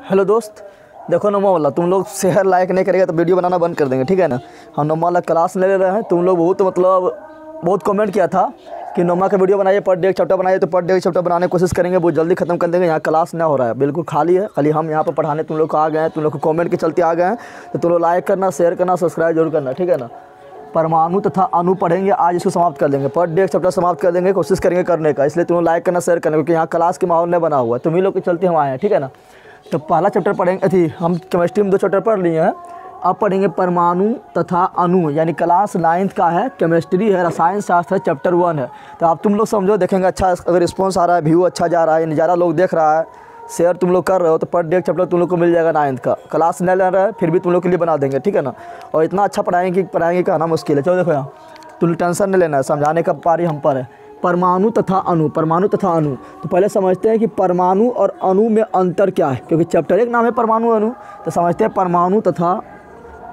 Hello दोस्त, देखो नोमा वाला तुम लोग शहर लायक नहीं करेगा तो वीडियो बनाना बंद कर देंगे, ठीक है ना। हम नोमा वाला क्लास ले रहे हैं। तुम लोग बहुत कमेंट किया था कि नोमा का वीडियो बनाइए, पर डे एक चैप्टर बनाइए, तो पर डे एक चैप्टर बनाने की कोशिश करेंगे, बहुत जल्दी खत्म कर देंगे। यहाँ क्लास ना हो रहा है, बिल्कुल खाली है, खाली हम यहाँ पर पढ़ाने तुम लोग को आ गए हैं। तुम लोग को कमेंट के चलते आ गए हैं, तो तुम लोग लाइक करना, शेयर करना, सब्सक्राइब जरूर करना, ठीक है ना। परमाणु तथा अणु पढ़ेंगे, आज इसको समाप्त कर देंगे, पर डे एक चैप्टर समाप्त कर देंगे, कोशिश करेंगे करने का। इसलिए तुम लोग लाइक करना, शेयर करना, क्योंकि यहाँ क्लास के माहौल नहीं बना हुआ है, तुम्ही लोग के चलते हम आए हैं, ठीक है ना। तो पहला चैप्टर पढ़ेंगे थी, हम केमिस्ट्री में 2 चैप्टर पढ़ लिए हैं। अब पढ़ेंगे परमाणु तथा अणु, यानी क्लास 9th का है, केमिस्ट्री है, रसायन शास्त्र है, चैप्टर 1 है। तो आप तुम लोग समझो, देखेंगे अच्छा अगर रिस्पॉन्स आ रहा है, व्यू अच्छा जा रहा है, ज़्यादा लोग देख रहा है, शेयर तुम लोग कर रहे हो, तो पर डे एक चैप्टर तुम लोग को मिल जाएगा 9th का। क्लास नहीं ले रहा है फिर भी तुम लोग के लिए बना देंगे, ठीक है ना। और इतना अच्छा पढ़ाएंगे कहना मुश्किल है। चलो देखो, यहाँ तुम टेंशन नहीं लेना है, समझाने का पारी हम पर है। परमाणु तथा अणु, परमाणु तथा अणु। तो पहले समझते हैं कि परमाणु और अणु में अंतर क्या है, क्योंकि चैप्टर 1 नाम है परमाणु अणु। तो समझते हैं परमाणु तथा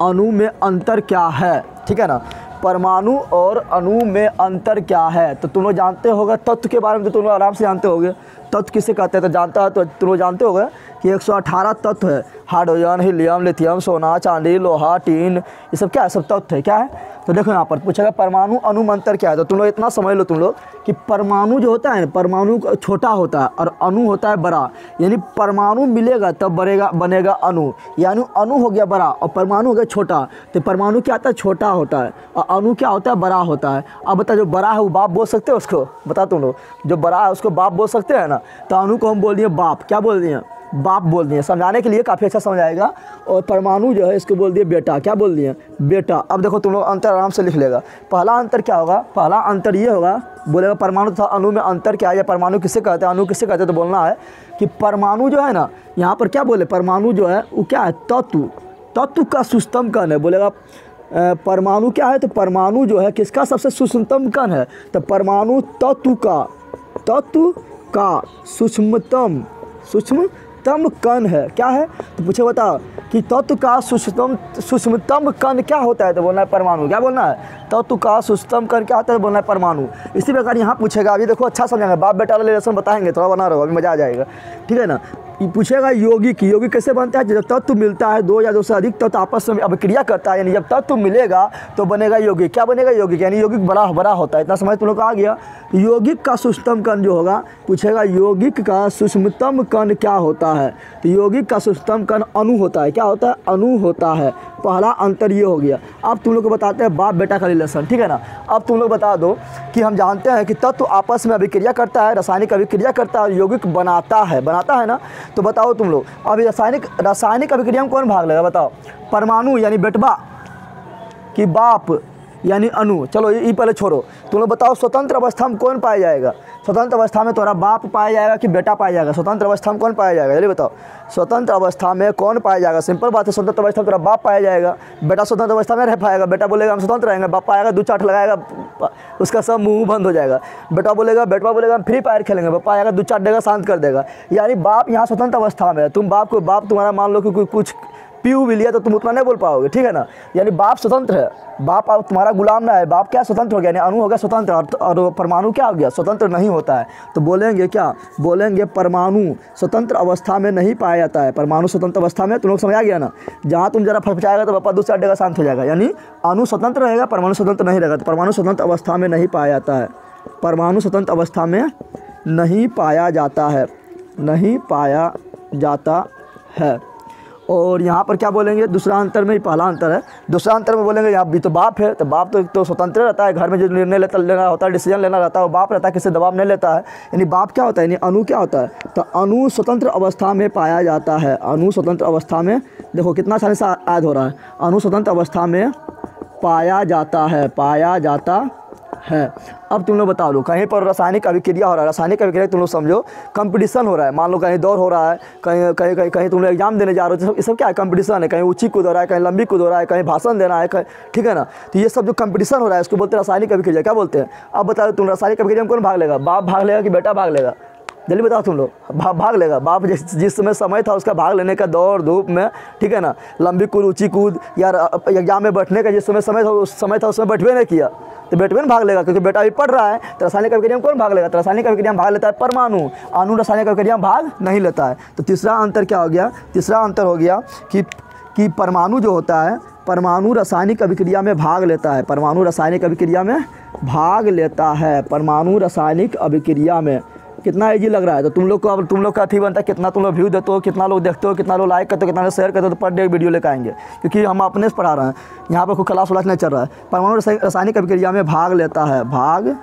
अणु में अंतर क्या है, ठीक है ना। परमाणु और अणु में अंतर क्या है, तो तुम लोग जानते होगा। तत्व के बारे में तो तुम लोग आराम से जानते होगे, तत्व किसे कहते हैं, तो जानता है तो तुम लोग जानते होगे कि 118 तत्व है। हाइड्रोजन, हीलियम, लिथियम, सोना, चांदी, लोहा, टीन, ये सब क्या है, सब तत्व है। क्या है, तो देखो यहाँ पर पूछेगा परमाणु अणु में अंतर क्या है। तो तुम लोग इतना समझ लो तुम लोग कि परमाणु जो होता है, परमाणु छोटा होता है और अणु होता है बड़ा। यानी परमाणु मिलेगा तब बनेगा अणु, यानी अणु हो गया बड़ा और परमाणु हो गया छोटा। तो परमाणु क्या होता है, छोटा होता है, और अणु क्या होता है, बड़ा होता है। अब बता, जो बड़ा है वो बाप बोल सकते हैं उसको, बता तुम लोग, जो बड़ा है उसको बाप बोल सकते हैं ना। तो अणु को हम बोल दिए बाप, क्या बोल दिए, बाप बोल दिए, समझाने के लिए काफ़ी अच्छा समझ आएगा। और परमाणु जो है इसको बोल दिए बेटा, क्या बोल दिए, बेटा। अब देखो तुम लोग अंतर आराम से लिख लेगा। पहला अंतर क्या होगा, पहला अंतर ये होगा, बोलेगा परमाणु तथा अणु में अंतर क्या है, या परमाणु किसे कहते हैं, अणु किसे कहते हैं। तो बोलना है कि परमाणु जो है ना, यहाँ पर क्या बोले, परमाणु जो है वो क्या है, तत्व का सूक्ष्मतम कण है। बोलेगा परमाणु क्या है, तो परमाणु जो है किसका सबसे सूक्ष्मतम कण है, तो परमाणु तत्व का सूक्ष्मतम कण है। क्या है, तो पूछे बताओ कि तत्व का सूक्ष्मतम कण क्या होता है, तो बोलना है परमाणु। क्या बोलना है, तत्व का सूक्ष्मतम कण क्या होता है, बोलना है परमाणु। इसी प्रकार यहाँ पूछेगा, अभी देखो अच्छा समझेंगे, बाप बेटा वाले लेसन बताएंगे, थोड़ा बना रहो, अभी मजा आ जाएगा, ठीक है ना। पूछेगा यौगिक कैसे बनता है, जब तत्व मिलता है, 2 या 2 से अधिक तत्व आपस में अभिक्रिया करता है, यानी जब तत्व मिलेगा तो बनेगा यौगिक। क्या बनेगा, यौगिक, यानी यौगिक बड़ा होता है। इतना समझ तुम लोग आ गया। यौगिक का सूक्ष्मतम कण जो होगा, पूछेगा यौगिक का सूक्ष्मतम कण क्या होता है, तो यौगिक का सूक्ष्मतम कण अणु होता है। क्या होता है, अणु होता है। पहला अंतर ये हो गया। अब तुम लोग को बताते हैं बाप बेटा का रिलेशन, ठीक है ना। अब तुम लोग बता दो कि हम जानते हैं कि तत्व आपस में अभिक्रिया करता है, रासायनिक अभिक्रिया करता है और यौगिक बनाता है ना। तो बताओ तुम लोग, अभी रासायनिक अभिक्रिया में कौन भाग लेगा, बताओ। परमाणु यानी बेटवा कि बाप यानी अणु। चलो ये पहले छोड़ो, तुम लोग बताओ स्वतंत्र अवस्था में कौन पाया जाएगा। स्वतंत्र अवस्था में तुम्हारा बाप पाया जाएगा कि बेटा पाया जाएगा, स्वतंत्र अवस्था में कौन पाया जाएगा, जल्दी बताओ। स्वतंत्र अवस्था में कौन पाया जाएगा, सिंपल बात है, स्वतंत्र अवस्था में तुम्हारा बाप पाया जाएगा। बेटा स्वतंत्र अवस्था में रह पाएगा, बेटा बोलेगा हम स्वतंत्र रहेंगे, बाप पाएगा 2 चाट लगाएगा, उसका सब मुंह बंद हो जाएगा। बेटा बोलेगा हम फ्री फायर खेलेंगे, बाप आएगा 2 चाट देगा, शांत कर देगा। यानी बाप यहाँ स्वतंत्र अवस्था में है। तुम बाप तुम्हारा मान लो कि कुछ पीऊ भी लिया तो तुम उतना नहीं बोल पाओगे, ठीक है ना। यानी बाप स्वतंत्र है, बाप अब तुम्हारा गुलाम ना है, बाप क्या स्वतंत्र हो गया, यानी अणु हो गया स्वतंत्र, और परमाणु क्या हो गया, स्वतंत्र नहीं होता है। तो बोलेंगे क्या, बोलेंगे परमाणु स्वतंत्र अवस्था में नहीं पाया जाता है। परमाणु स्वतंत्र अवस्था में, तुम लोग समझ आ गया ना। जहाँ तुम जरा फटफटाएगा तो पापा 2 चाट देगा, शांत हो जाएगा। यानी अणु स्वतंत्र रहेगा, परमाणु स्वतंत्र नहीं रहेगा। तो परमाणु स्वतंत्र अवस्था में नहीं पाया जाता है, परमाणु स्वतंत्र अवस्था में नहीं पाया जाता है। और यहाँ पर क्या बोलेंगे, दूसरा अंतर में ही पहला अंतर है। दूसरा अंतर में बोलेंगे यहाँ भी तो बाप है, तो बाप तो स्वतंत्र रहता है, घर में जो निर्णय लेना होता है, डिसीजन लेना रहता है, वो बाप रहता है, किसी दबाव नहीं लेता है। यानी बाप क्या होता है, यानी अणु क्या होता है, तो अणु स्वतंत्र अवस्था में पाया जाता है। अणु स्वतंत्र अवस्था में, देखो कितना आसानी से याद हो रहा है, अणु स्वतंत्र अवस्था में पाया जाता है। अब तुम लोग बता दो, कहीं पर रासायनिक अभिक्रिया हो रहा है, रासायनिक अभिक्रिया तुम लोग समझो कंपटीशन हो रहा है। मान लो कहीं दौड़ हो रहा है, कहीं तुम लोग एग्जाम देने जा रहे हो, ये सब क्या है, कंपटीशन है। कहीं ऊंची कूद हो रहा है, कहीं लंबी कूद हो रहा है, कहीं भाषण देना है, ठीक है ना। तो ये सब जो कंपटीशन हो रहा है इसको बोलते हैं रासायनिक अभिक्रिया। क्या बोलते हैं, अब बता दो तुम, रासायनिक अभिक्रिया में कौन भाग लेगा, बाप भाग लेगा कि बेटा भाग लेगा, जल्दी बताओ तुम लोग। भाग लेगा। बाप जिस समय था उसका भाग लेने का, दौड़ धूप में, ठीक है ना, लंबी कूद, ऊंची कूद या एग्जाम में बैठने का जिस समय था उसमें बैठवे नहीं किया, तो बैठवे में भाग लेगा, क्योंकि बेटा अभी पढ़ रहा है। तो रासायनिक अभिक्रिया में कौन भाग लेगा? तो रासायनिक अभिक्रिया में भाग लेता है परमाणु, अणु रासायनिक अभिक्रिया में भाग नहीं लेता है। तो तीसरा अंतर क्या हो गया? तीसरा अंतर हो गया कि परमाणु जो होता है, परमाणु रासायनिक अभिक्रिया में भाग लेता है, परमाणु रासायनिक अभिक्रिया में भाग लेता है, परमाणु रासायनिक अभिक्रिया में। कितना ईजी लग रहा है? तो तुम लोग को अब तुम लोग का अथी बनता है, कितना तुम लोग व्यू देते हो, कितना लोग देखते हो, कितना लोग लाइक करते हो, कितना लोग शेयर करते हो, तो पर डे वीडियो लेकर आएंगे, क्योंकि हम अपने से पढ़ा रहे हैं, यहाँ पर कोई क्लास व्लास नहीं चल रहा है। परमाणु रासायनिक अभिक्रिया में भाग लेता है, भाग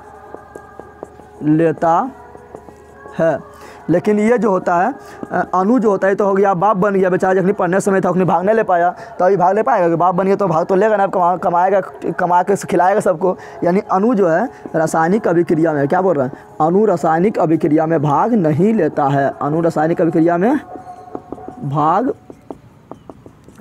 लेता है। लेकिन ये जो होता है अणु जो होता है, तो हो गया बाप बन गया, बेचारा जखनी पढ़ने समय था उखनी भाग नहीं ले पाया, तो अभी भाग ले पाएगा? कि बाप बन गया तो भाग तो लेगा ना, कमाएगा, कमा के खिलाएगा सबको। यानी अणु जो है रासायनिक अभिक्रिया में, क्या बोल रहा है? अणु रासायनिक अभिक्रिया में भाग नहीं लेता है, अणु रासायनिक अभिक्रिया में भाग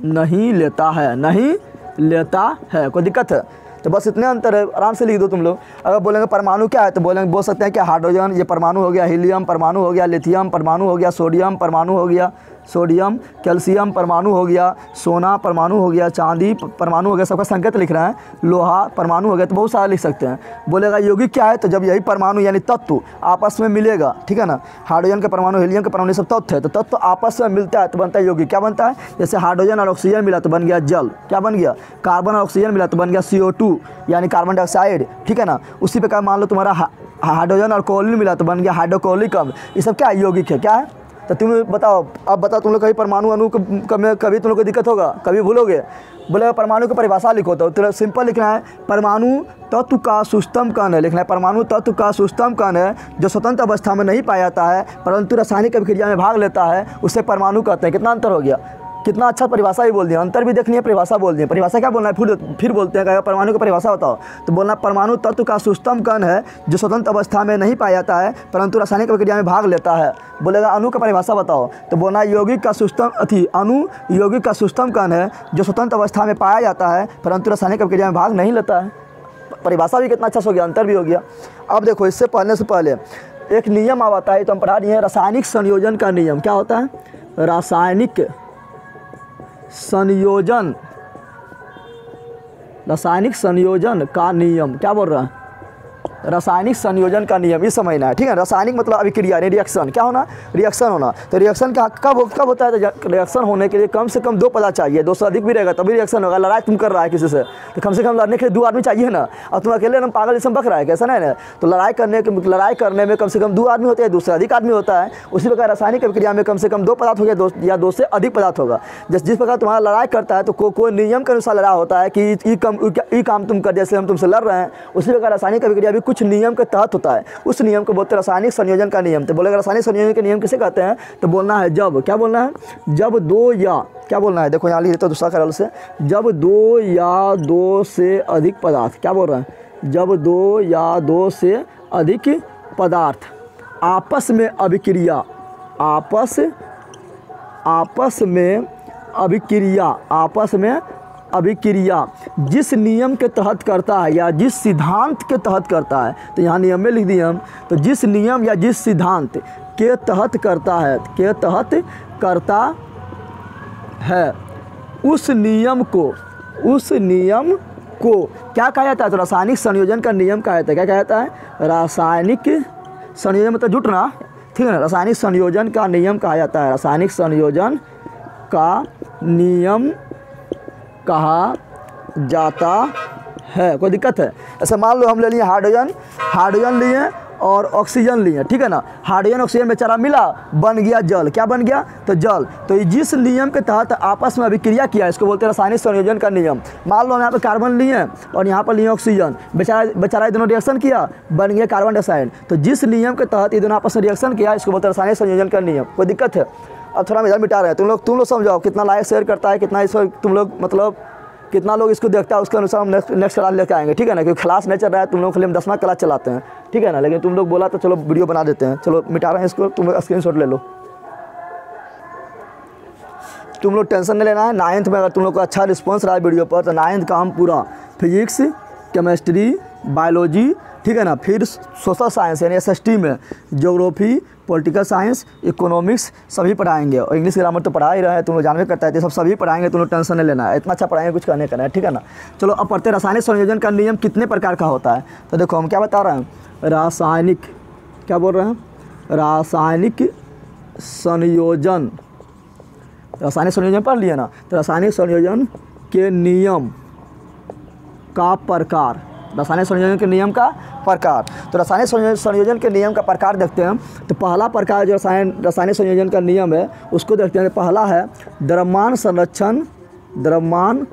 नहीं लेता है, नहीं लेता है। कोई दिक्कत है? तो बस इतने अंतर है, आराम से लिख दो तुम लोग। अगर बोलेंगे परमाणु क्या है, तो बोल सकते हैं कि हाइड्रोजन, ये परमाणु हो गया, हीलियम परमाणु हो गया, लिथियम परमाणु हो गया, सोडियम परमाणु हो गया, सोडियम, कैल्शियम परमाणु हो गया, सोना परमाणु हो गया, चांदी परमाणु हो गया, सबका संकेत लिख रहे हैं, लोहा परमाणु हो गया, तो बहुत सारा लिख सकते हैं। बोलेगा यौगिक क्या है, तो जब यही परमाणु यानी तत्व आपस में मिलेगा, ठीक है ना, हाइड्रोजन के परमाणु, हीलियम के परमाणु, ये सब तत्व है, तो तत्व आपस में मिलता है तो बनता है यौगिक। क्या बनता है? जैसे हाइड्रोजन और ऑक्सीजन मिला तो बन गया जल, क्या बन गया? कार्बन और ऑक्सीजन मिला तो बन गया CO2 यानी कार्बन डाइऑक्साइड, ठीक है ना। उसी प्रकार मान लो तुम्हारा हाइड्रोजन और क्लोरीन मिला तो बन गया हाइड्रोक्लोरिक अम्ल। ये सब क्या है? यौगिक है। क्या है? तो तुम बताओ, अब बताओ तुम लोग कभी परमाणु अणु कभी तुम लोग को दिक्कत होगा? कभी भूलोगे? बोले परमाणु की परिभाषा लिखो, तो सिंपल लिखना है, परमाणु तत्व का सुस्तम कण है, लिखना है परमाणु तत्व का सुस्तम कण है जो स्वतंत्र अवस्था में नहीं पाया जाता है परंतु रासायनिक अभिक्रिया में भाग लेता है, उसे परमाणु कहते हैं। कितना अंतर हो गया? कितना अच्छा परिभाषा भी बोल दिया, अंतर भी देखनी है, परिभाषा बोल दी। परिभाषा क्या बोलना है? फिर बोलते हैं, अगर परमाणु की परिभाषा बताओ तो बोलना परमाणु तत्व का सुस्तम कण है जो स्वतंत्र अवस्था में नहीं पाया जाता है परंतु रासायनिक प्रक्रिया में भाग लेता है। बोलेगा अणु का परिभाषा बताओ, तो बोलना यौगिक का सुस्तम अणु यौगिक का सुस्तम कण है जो स्वतंत्र अवस्था में पाया जाता है परंतु रासायनिक प्रक्रिया में भाग नहीं लेता है। परिभाषा भी कितना अच्छा हो गया, अंतर भी हो गया। अब देखो, इससे पहले एक नियम आता है, तो हम पढ़ा दिए हैं रासायनिक संयोजन का नियम। क्या होता है? रासायनिक संयोजन, रासायनिक संयोजन का नियम। क्या बोल रहा है? रासायनिक संयोजन का नियम, ये समझना है, ठीक है। रासायनिक मतलब अभिक्रिया, रिएक्शन। क्या होना? रिएक्शन होना। तो रिएक्शन का कब होता है? तो रिएक्शन होने के लिए कम से कम 2 पदार्थ चाहिए, 2 से अधिक भी रहेगा तभी रिएक्शन होगा। लड़ाई तुम कर रहा है किसी से, तो कम से कम लड़ने के लिए 2 आदमी चाहिए ना। अब तुम अकेले हम पागल इसमें बक रहा है, कैसा नहीं ना। तो लड़ाई करने में कम से कम 2 आदमी होते हैं, 2 से अधिक आदमी होता है। उसी प्रकार रासायनिक अभिक्रिया में कम से कम 2 पदार्थ हो गया, या 2 से अधिक पदार्थ होगा। जिस प्रकार तुम्हारा लड़ाई करता है तो कोई नियम के अनुसार लड़ाई होता है कि ई काम तुम कर, जैसे हम तुमसे लड़ रहे हैं, उसी प्रकार रासायनिक अभिक्रिया भी कुछ नियम के तहत होता है। उस नियम को बोलते हैं रासायनिक संयोजन का नियम। तो बोलेगा रासायनिक संयोजन के नियम किसे कहते हैं? तो बोलना है जब, क्या बोलना है? जब 2 या, क्या बोलना है? देखो यहाँ लिख देते दूसरा करल से, जब 2 या 2 से अधिक पदार्थ, क्या बोल रहा है? जब 2 या 2 से अधिक पदार्थ आपस में अभिक्रिया, आपस में अभिक्रिया जिस नियम के तहत करता है या जिस सिद्धांत के तहत करता है, तो यहाँ नियम में लिख दिए हम, तो जिस नियम या जिस सिद्धांत के तहत करता है, उस नियम को क्या कहा जाता है? तो रासायनिक संयोजन का नियम कहा जाता है। क्या कहा जाता है? रासायनिक संयोजन मतलब जुटना, ठीक है ना। रासायनिक संयोजन का नियम कहा जाता है, रासायनिक संयोजन का नियम कहा जाता है। कोई दिक्कत है? ऐसे मान लो हम ले लिए हाइड्रोजन लिए और ऑक्सीजन लिए, ठीक है ना। हाइड्रोजन ऑक्सीजन बेचारा मिला, बन गया जल। क्या बन गया? तो जल। तो जिस नियम के तहत आपस में अभिक्रिया किया, इसको बोलते हैं रासायनिक संयोजन का नियम। मान लो हम यहाँ पे कार्बन लिए और यहाँ पर लिए ऑक्सीजन, बेचारा ये दोनों रिएक्शन किया, बन गया कार्बन डाइऑक्साइड। तो जिस नियम के तहत ये दोनों आपस में रिएक्शन किया, इसको बोलते हैं रासायनिक संयोजन का नियम। कोई दिक्कत है? अब थोड़ा इधर मिटा रहे हैं, तुम लोग समझाओ कितना लाइक शेयर करता है, कितना इस तुम लोग मतलब कितना लोग इसको देखता है, उसके अनुसार हम नेक्स्ट क्लास लेकर आएंगे, ठीक है ना। क्योंकि क्लास नहीं चल रहा है, तुम लोग खाली हम 10वां क्लास चलाते हैं, ठीक है ना। लेकिन तुम लोग बोला तो चलो वीडियो बना देते हैं। चलो मिटा रहे हैं इसको, तुम लोग स्क्रीनशॉट ले लो। तुम लोग टेंशन नहीं लेना है। 9th में अगर तुम लोग को अच्छा रिस्पॉन्स रहा है वीडियो पर, तो 9th का हम पूरा फिजिक्स, केमिस्ट्री, बायोलॉजी, ठीक है ना। फिर सोशल साइंस यानी SST में ज्योग्राफी, पॉलिटिकल साइंस, इकोनॉमिक्स सभी पढ़ाएंगे, और इंग्लिश ग्रामर तो पढ़ा ही रहे हैं, तुम लोग जानवे करता है, तो सब सभी पढ़ाएंगे, तुम लोग टेंशन नहीं लेना है, इतना अच्छा पढ़ाएंगे, कुछ करने का है, ठीक है ना। चलो अब पढ़ते हैं रासायनिक संयोजन का नियम कितने प्रकार का होता है। तो देखो हम क्या बता रहे हैं, रासायनिक, क्या बोल रहे हैं, रासायनिक संयोजन, रासायनिक संयोजन पढ़ लिया ना। तो रासायनिक संयोजन के नियम का प्रकार, रासायनिक संयोजन के नियम का प्रकार। तो रासायनिक संयोजन के नियम का प्रकार देखते हैं। तो पहला प्रकार जो रासायनिक संयोजन का नियम है उसको देखते हैं। पहला है द्रव्यमान संरक्षण, द्रव्यमान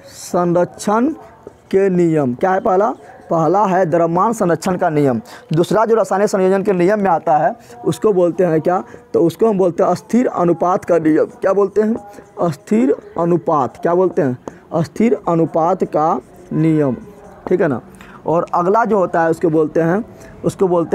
संरक्षण के नियम। क्या है पहला? पहला है द्रव्यमान संरक्षण का नियम। दूसरा जो रासायनिक संयोजन के नियम में आता है उसको बोलते हैं क्या? तो उसको हम बोलते हैं अस्थिर अनुपात का नियम। क्या बोलते हैं? अस्थिर अनुपात। क्या बोलते हैं? अस्थिर अनुपात का नियम, ठीक है ना। और अगला जो होता है उसको बोलते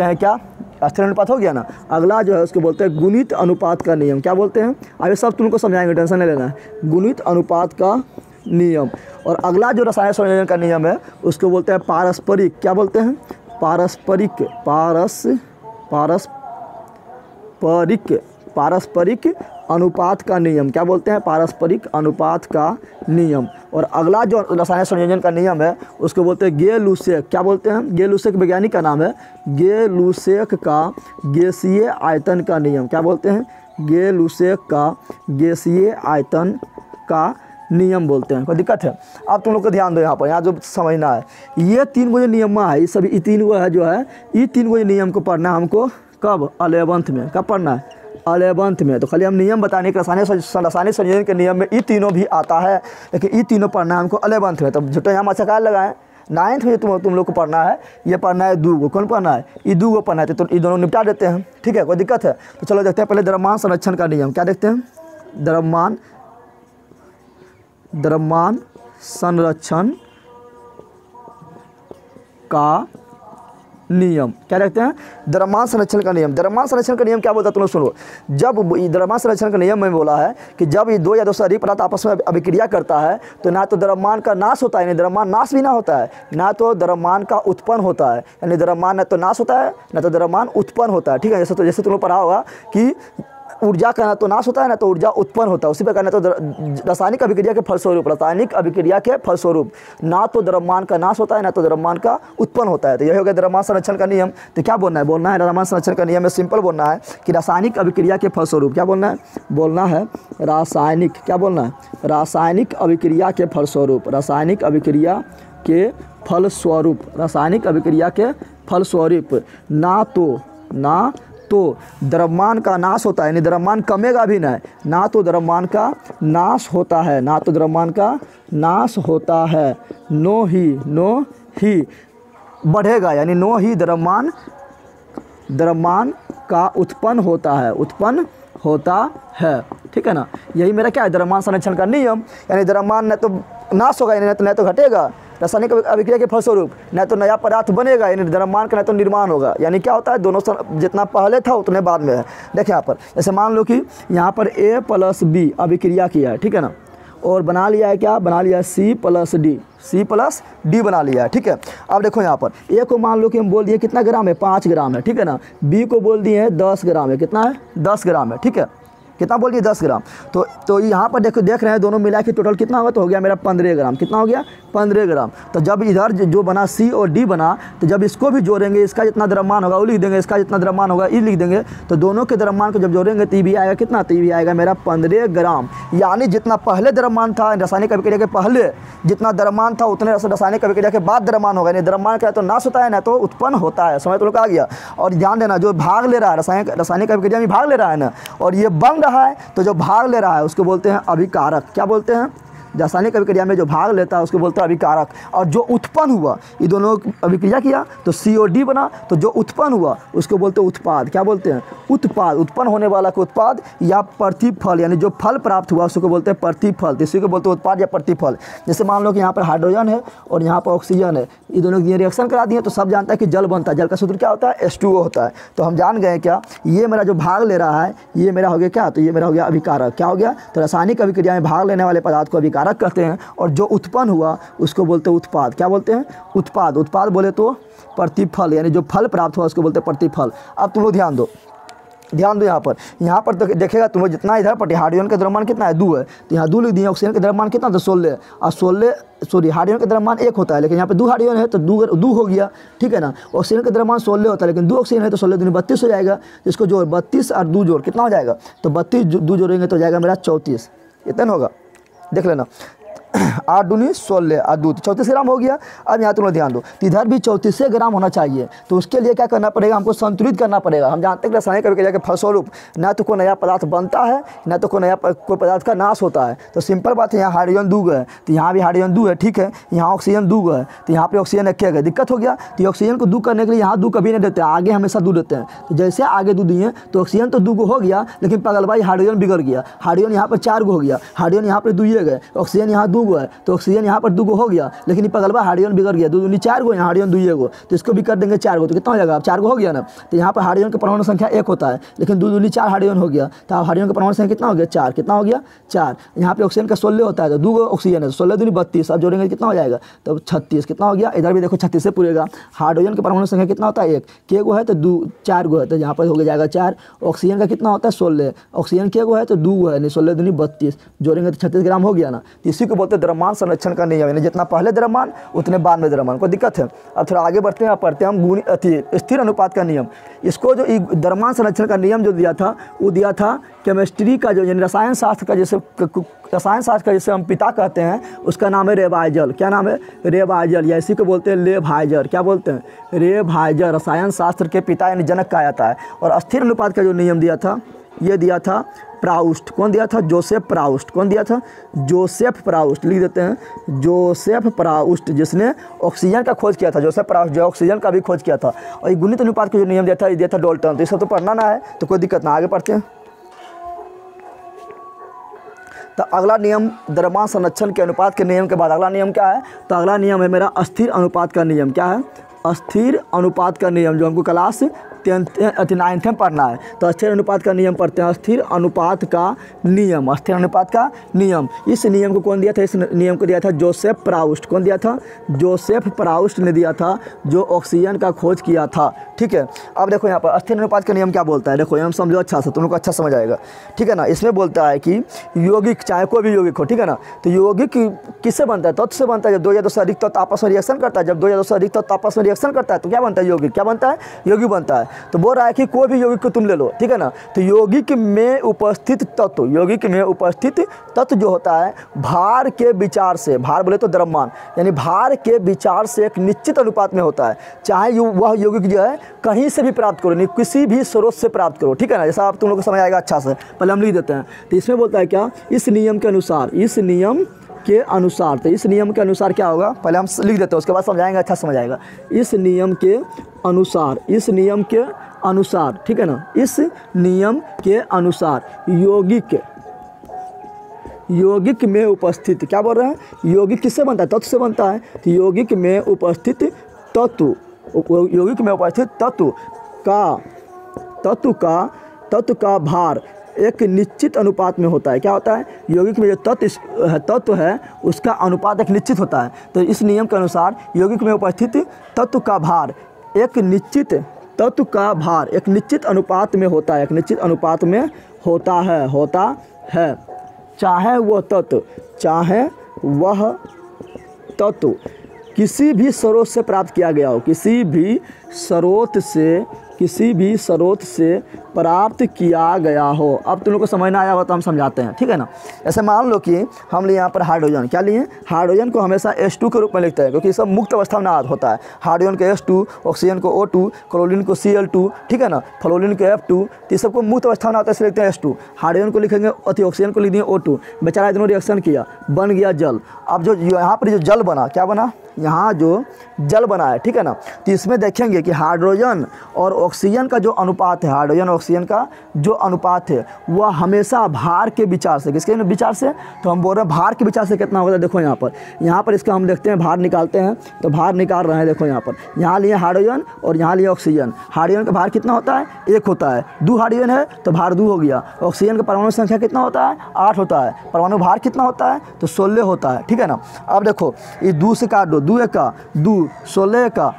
हैं क्या? अस्थिर अनुपात हो गया ना। अगला जो है उसको बोलते हैं गुणित अनुपात का नियम। क्या बोलते हैं? अभी सब तुमको समझाएंगे, टेंशन नहीं लेना है। गुणित अनुपात का नियम। और अगला जो रासायनिक संयोजन का नियम है उसको बोलते हैं पारस्परिक। क्या बोलते हैं? पारस्परिक अनुपात का नियम। क्या बोलते हैं? पारस्परिक अनुपात का नियम। और अगला जो रासायनिक संयोजन का नियम है उसको बोलते हैं गे-लुसेक। क्या बोलते हैं? गे-लुसेक वैज्ञानिक का नाम है। गे-लुसेक का गैसीय आयतन का नियम। क्या बोलते हैं? गे-लुसेक का गैसीय आयतन का नियम बोलते हैं। कोई दिक्कत है? अब तुम लोग को ध्यान दो यहाँ पर, यहाँ जो समझना है, ये तीन गो जो नियम है, ये सभी तीन गो है जो है, ये तीन गो नियम को पढ़ना है हमको। कब? 11th में। कब पढ़ना है? 11th में। तो खाली हम नियम बताने के रासायनिक संयोजन के नियम में ये तीनों भी आता है, लेकिन ये तीनों पढ़ना है हमको 11th में। तो झूठे यहाँ अच्छा क्या लगाएं? 9th में तुम लोग को पढ़ना है, ये पढ़ना है 2 गो। कौन पढ़ना है? ये 2 गो पढ़ना है। तो ये दोनों निपटा देते हैं, ठीक है, कोई दिक्कत है? तो चलो देखते हैं पहले द्रव्यमान संरक्षण का नियम। क्या देखते हैं? द्रव्यमान संरक्षण का नियम। क्या देखते हैं? द्रव्यमान संरक्षण का नियम। द्रव्यमान संरक्षण का नियम क्या बोलता है तुम लोग सुनो। जब द्रव्यमान संरक्षण का नियम में बोला है कि जब ये 2 या 2 से अधिक पदार्थ आपस में अभिक्रिया करता है तो ना तो द्रव्यमान का नाश होता है, यानी द्रव्यमान नाश भी ना होता है, ना तो द्रव्यमान का उत्पन्न होता है, यानी द्रव्यमान न तो नाश होता है ना तो द्रव्यमान उत्पन्न होता है, ठीक है। जैसे तुम लोग पढ़ा होगा कि ऊर्जा का ना तो नाश होता है ना तो ऊर्जा उत्पन्न होता है, उसी प्रकार ना तो रासायनिक अभिक्रिया के फलस्वरूप ना तो द्रव्यमान का नाश होता है ना तो द्रव्यमान का उत्पन्न होता है। तो यही हो गया द्रव्यमान संरक्षण का नियम। तो क्या बोलना है? द्रव्यमान संरक्षण का नियम में सिंपल बोलना है कि रासायनिक अभिक्रिया के फलस्वरूप, क्या बोलना है? रासायनिक, क्या बोलना है? रासायनिक अभिक्रिया के फलस्वरूप, रासायनिक अभिक्रिया के फलस्वरूप ना तो द्रव्यमान का नाश होता है, यानी द्रव्यमान कमेगा भी नहीं, ना तो द्रव्यमान का नाश होता है, नो ही बढ़ेगा, यानी नो ही द्रव्यमान का उत्पन्न होता है, ठीक है ना। यही मेरा क्या है? द्रव्यमान संरक्षण का नियम। यानी द्रव्यमान न तो नाश होगा, यानी न तो घटेगा रासायनिक अभिक्रिया के फलस्वरूप, न तो नया पदार्थ बनेगा, यानी द्रव्यमान का न तो निर्माण होगा। यानी क्या होता है? दोनों जितना पहले था उतने बाद में है। देखिए यहाँ पर, जैसे मान लो कि यहाँ पर A + B अभिक्रिया किया है, ठीक है ना, और बना लिया है क्या? बना लिया है C + D बना लिया है, ठीक है। अब देखो यहाँ पर A को मान लो कि हम बोल दिए कितना ग्राम है? 5 ग्राम है, ठीक है ना। B को बोल दिए हैं 10 ग्राम है। कितना है? 10 ग्राम है, ठीक है। कितना बोल दिए? 10 ग्राम। तो यहाँ पर देख रहे हैं दोनों मिला के टोटल कितना होगा? तो हो गया मेरा 15 ग्राम। कितना हो गया? 15 ग्राम। तो जब इधर जो बना C और D बना, तो जब इसको भी जोड़ेंगे, इसका जितना द्रव्यमान होगा वो लिख देंगे, इसका जितना द्रव्यमान होगा ये लिख देंगे। तो दोनों के द्रव्यमान को जब जोड़ेंगे तो ये भी आएगा कितना? तो ये भी आएगा मेरा 15 ग्राम। यानी जितना पहले द्रव्यमान था रासायनिक अभिक्रिया के पहले जितना द्रव्यमान था उतने रासायनिक अभिक्रिया के बाद द्रव्यमान होगा। यानी द्रव्यमान का तो नाश होता है ना तो उत्पन्न होता है। समझ तो लोग आ गया। और ध्यान देना, जो भाग ले रहा है रासायनिक अभिक्रिया में भाग ले रहा है ना, और ये बन रहा है, तो जो भाग ले रहा है उसको बोलते हैं अभिकारक। क्या बोलते हैं? रासायनिक अभिक्रिया में जो भाग लेता है उसको बोलते हैं अभिकारक। और जो उत्पन्न हुआ, ये दोनों अभिक्रिया किया तो C और D बना, तो जो उत्पन्न हुआ उसको बोलते हैं उत्पाद। क्या बोलते हैं? उत्पाद। उत्पन्न होने वाला को उत्पाद या प्रतिफल, यानी जो फल प्राप्त हुआ उसको बोलते हैं प्रतिफल। तो इसी को बोलते हैं उत्पाद या प्रतिफल। जैसे मान लो कि यहाँ पर हाइड्रोजन है और यहाँ पर ऑक्सीजन है, ये दोनों की रिएक्शन करा दिए तो सब जानता है कि जल बनता है। जल का सूत्र क्या होता है? H2O होता है। तो हम जान गए क्या? ये मेरा जो भाग ले रहा है ये मेरा हो गया क्या? तो ये मेरा हो गया अभिकारक। क्या हो गया? तो रासायनिक अभिक्रिया में भाग लेने वाले पदार्थ को अभिकारक कारक कहते हैं, और जो उत्पन्न हुआ उसको बोलते हैं उत्पाद। क्या बोलते हैं? उत्पाद। उत्पाद बोले तो प्रतिफल, यानी जो फल प्राप्त हुआ उसको बोलते हैं प्रतिफल। अब तुम लोग ध्यान दो यहाँ पर तो देखेगा तुम लोग, जितना इधर पर हाइड्रोजन का द्रव्यमान कितना है? 2 है, तो यहाँ 2 लिख दिए। ऑक्सीजन का द्रव्यमान कितना था? 16। और 16 हाइड्रोजन का द्रव्यमान 1 होता है, लेकिन यहाँ पे 2 हाइड्रोजन है तो 2 हो गया, ठीक है ना। ऑक्सीजन का द्रव्यमान 16 होता है, लेकिन 2 ऑक्सीजन है तो 16 दूनी 32 हो जाएगा। इसको जोड़, 32 और 2 जोड़ कितना हो जाएगा? तो 32 2 जोड़ेंगे तो हो जाएगा मेरा 34। इतना होगा, देख लेना। 8 दूनी 16 और 2 34 ग्राम हो गया। अब यहाँ तुम लोग ध्यान दो, तो इधर भी 34 ग्राम होना चाहिए। तो उसके लिए क्या करना पड़ेगा? हमको संतुलित करना पड़ेगा। हम जानते हैं कि रासायनिक अभिक्रिया के फलस्वरूप ना तो कोई नया पदार्थ बनता है, ना तो कोई पदार्थ का नाश होता है। तो सिंपल बात है, यहाँ हाइड्रोजन 2 है तो यहाँ भी हाइड्रोजन 2 है, ठीक है। यहाँ ऑक्सीजन 2 है तो यहाँ पे ऑक्सीजन 1 है, दिक्कत हो गया। तो ऑक्सीजन को 2 करने के लिए यहाँ 2 कभी नहीं देते, आगे हमेशा 2 देते हैं। तो जैसे आगे 2 दिए तो ऑक्सीजन तो 2 हो गया, लेकिन पगल भाई हाइड्रोजन बिगड़ गया। हाइड्रोजन यहाँ पर 4 हो गया, हाइड्रोजन यहाँ पर 2 गए, ऑक्सीजन यहाँ 2 है, तो ऑक्सीजन यहाँ पर 2 हो गया, लेकिन पगलवा हाइड्रोजन बिगड़ गया। 2 दूनी 4 यहाँ हाइड्रोजन 2 तो इसको भी कर देंगे 4 तो कितना हो जाएगा? अब 4 हो गया ना। तो यहाँ पर हाइड्रोजन का परमाणु संख्या 1 होता है, लेकिन 2 दूनी 4 हाइड्रोजन हो गया, तो अब हाइड्रोजन का परमाणु संख्या कितना हो गया? 4। कितना हो गया? 4। यहाँ पे ऑक्सीजन का 16 होता है तो 2 ऑक्सीजन है, 16 दूनी 32। अब जोड़ेंगे कितना हो जाएगा? तो 36। कितना हो गया? इधर भी देखो 36 से पूरेगा। हाइड्रोजन का परमाणु संख्या कितना होता है? 1 के गो है तो 2 4 गो है, तो यहाँ पर हो जाएगा 4। ऑक्सीजन का कितना होता है? 16। ऑक्सीजन के गो है तो 2 है, नहीं 16 दूनी 32, जोड़ेंगे तो 36 ग्राम हो गया ना। तो इसी को बोलते हैं द्रव्यमान संरक्षण का नियम, यानी जितना पहले द्रव्यमान उतने बाद में द्रव्यमान। कोई दिक्कत है? अब थोड़ा आगे बढ़ते हैं, पढ़ते हैं हम स्थिर अनुपात का नियम। इसको जो द्रव्यमान संरक्षण का नियम जो दिया था, वो दिया था केमिस्ट्री का, जो यानी रसायन शास्त्र का जिसे हम पिता कहते हैं, उसका नाम है रेवाइजल। क्या नाम है? रेवाइजल, या इसी को बोलते हैं लेवाइजर। क्या बोलते हैं? रेवाइजर। रसायन शास्त्र के पिता यानी जनक कहा जाता है। और स्थिर अनुपात का जो नियम दिया था, ये दिया था प्राउस्ट। कौन दिया था? Joseph Proust. कौन दिया था? Joseph Proust. लिख देते हैं जोसेफ प्राउस्ट, जिसने ऑक्सीजन का खोज किया था। जोसेफ प्राउस्ट जो ऑक्सीजन का भी खोज किया था। और ये गुणित अनुपात का जो नियम दिया था डाल्टन। तो ये सब तो पढ़ना ना है तो कोई दिक्कत ना, आगे पढ़ते हैं। तो अगला नियम द्रव्यमान संरक्षण के अनुपात के नियम के बाद अगला नियम क्या है? तो अगला नियम है मेरा अस्थिर अनुपात का नियम। क्या है? अस्थिर अनुपात का नियम, जो हमको क्लास 9th में पढ़ना है। तो अस्थिर अनुपात का नियम पढ़ते हैं। अस्थिर अनुपात का नियम, अस्थिर अनुपात का नियम। इस नियम को कौन दिया था? इस नियम को दिया था जोसेफ प्राउस्ट। कौन दिया था? जोसेफ प्राउस्ट ने दिया था, जो ऑक्सीजन का खोज किया था, ठीक है। अब देखो यहाँ पर अस्थिर अनुपात का नियम क्या बोलता है, देखो हम समझो अच्छा से, तुम लोग को अच्छा समझ आएगा, ठीक है ना। इसमें बोलता है कि यौगिक, चाहे कोई भी यौगिक हो, ठीक है ना, तो यौगिक किससे बनता है? तत्व से बनता है। जब 2 या 2 से अधिक तत्व आपस में रिएक्शन करता है, जब 2 या 2 से अधिक तत्व आपस में रिएक्शन करता है तो क्या बनता है? यौगिक। क्या बनता है? यौगिक बनता है। तो बोल रहा है कि कोई भी यौगिक को तुम ले लो, ठीक है ना, तो यौगिक में उपस्थित तत्व, यौगिक में उपस्थित तत्व जो होता है, भार के विचार से, भार बोले तो द्रव्यमान, यानी भार के विचार से एक निश्चित अनुपात में होता है। चाहे वह यौगिक जो है कहीं से भी प्राप्त करो, नहीं किसी भी स्रोत से प्राप्त करो, ठीक है ना। जैसा आप तुम लोग को समझ आएगा अच्छा से, पहले हम लिख देते हैं। तो इसमें बोलता है क्या? इस नियम के अनुसार, इस नियम के अनुसार, तो इस नियम के अनुसार क्या होगा, पहले हम लिख देते हैं, उसके बाद समझाएंगे, अच्छा समझ आएगा। इस नियम के अनुसार, इस नियम के अनुसार, ठीक है ना, इस नियम के अनुसार यौगिक में उपस्थित, क्या बोल रहे हैं? यौगिक किससे बनता है? तत्व से बनता है। तो यौगिक में उपस्थित तत्व, यौगिक में उपस्थित तत्व का भार एक निश्चित अनुपात में होता है। क्या होता है? यौगिक में जो तत्व है उसका अनुपात एक निश्चित होता है। तो इस नियम के अनुसार यौगिक में उपस्थित तत्व का भार एक निश्चित अनुपात में होता है, एक निश्चित अनुपात में होता है। चाहे वह तत्व किसी भी स्रोत से प्राप्त किया गया हो, किसी भी स्रोत से प्राप्त किया गया हो। अब तुम लोग को समझना आया हो तो हम समझाते हैं, ठीक है ना। ऐसे मान लो कि हम लिए यहाँ पर हाइड्रोजन, क्या लिए? हाइड्रोजन को हमेशा H2 के रूप में लिखते हैं, क्योंकि सब मुक्त अवस्था में होता है। हाइड्रोजन को H2, ऑक्सीजन को O2, क्लोरीन को Cl2, ठीक है ना, फ्लोरीन को F2, तो ये सबको मुक्त अवस्था में आता है, इसलिए लिखते हैं H2। हाइड्रोजन को लिखेंगे, ऑक्सीजन को लिख दिए O2, बेचारा दोनों रिएक्शन किया, बन गया जल। अब जो यहाँ पर जो जल बना, क्या बना? यहाँ जो जल बना है, ठीक है ना, तो इसमें देखेंगे देखेंगे कि हाइड्रोजन और ऑक्सीजन का जो अनुपात है, हाइड्रोजन और ऑक्सीजन का जो अनुपात है वह हमेशा भार के विचार से, किसके विचार से, तो हम बोल रहे हैं भार के विचार से कितना होता है। देखो यहाँ पर इसका हम देखते हैं, भार निकालते हैं तो भार निकाल रहे हैं। देखो यहाँ लिए हाइड्रोजन और यहाँ लिए ऑक्सीजन। हाइड्रोजन का भार कितना होता है, 1 होता है। 2 हाइड्रोजन है तो भार 2 हो गया। ऑक्सीजन का परमाणु संख्या कितना होता है, 8 होता है। परमाणु भार कितना होता है, तो 16 होता है, ठीक है ना। अब देखो ये 2 से काट दो, 2 एका 2, 16 एका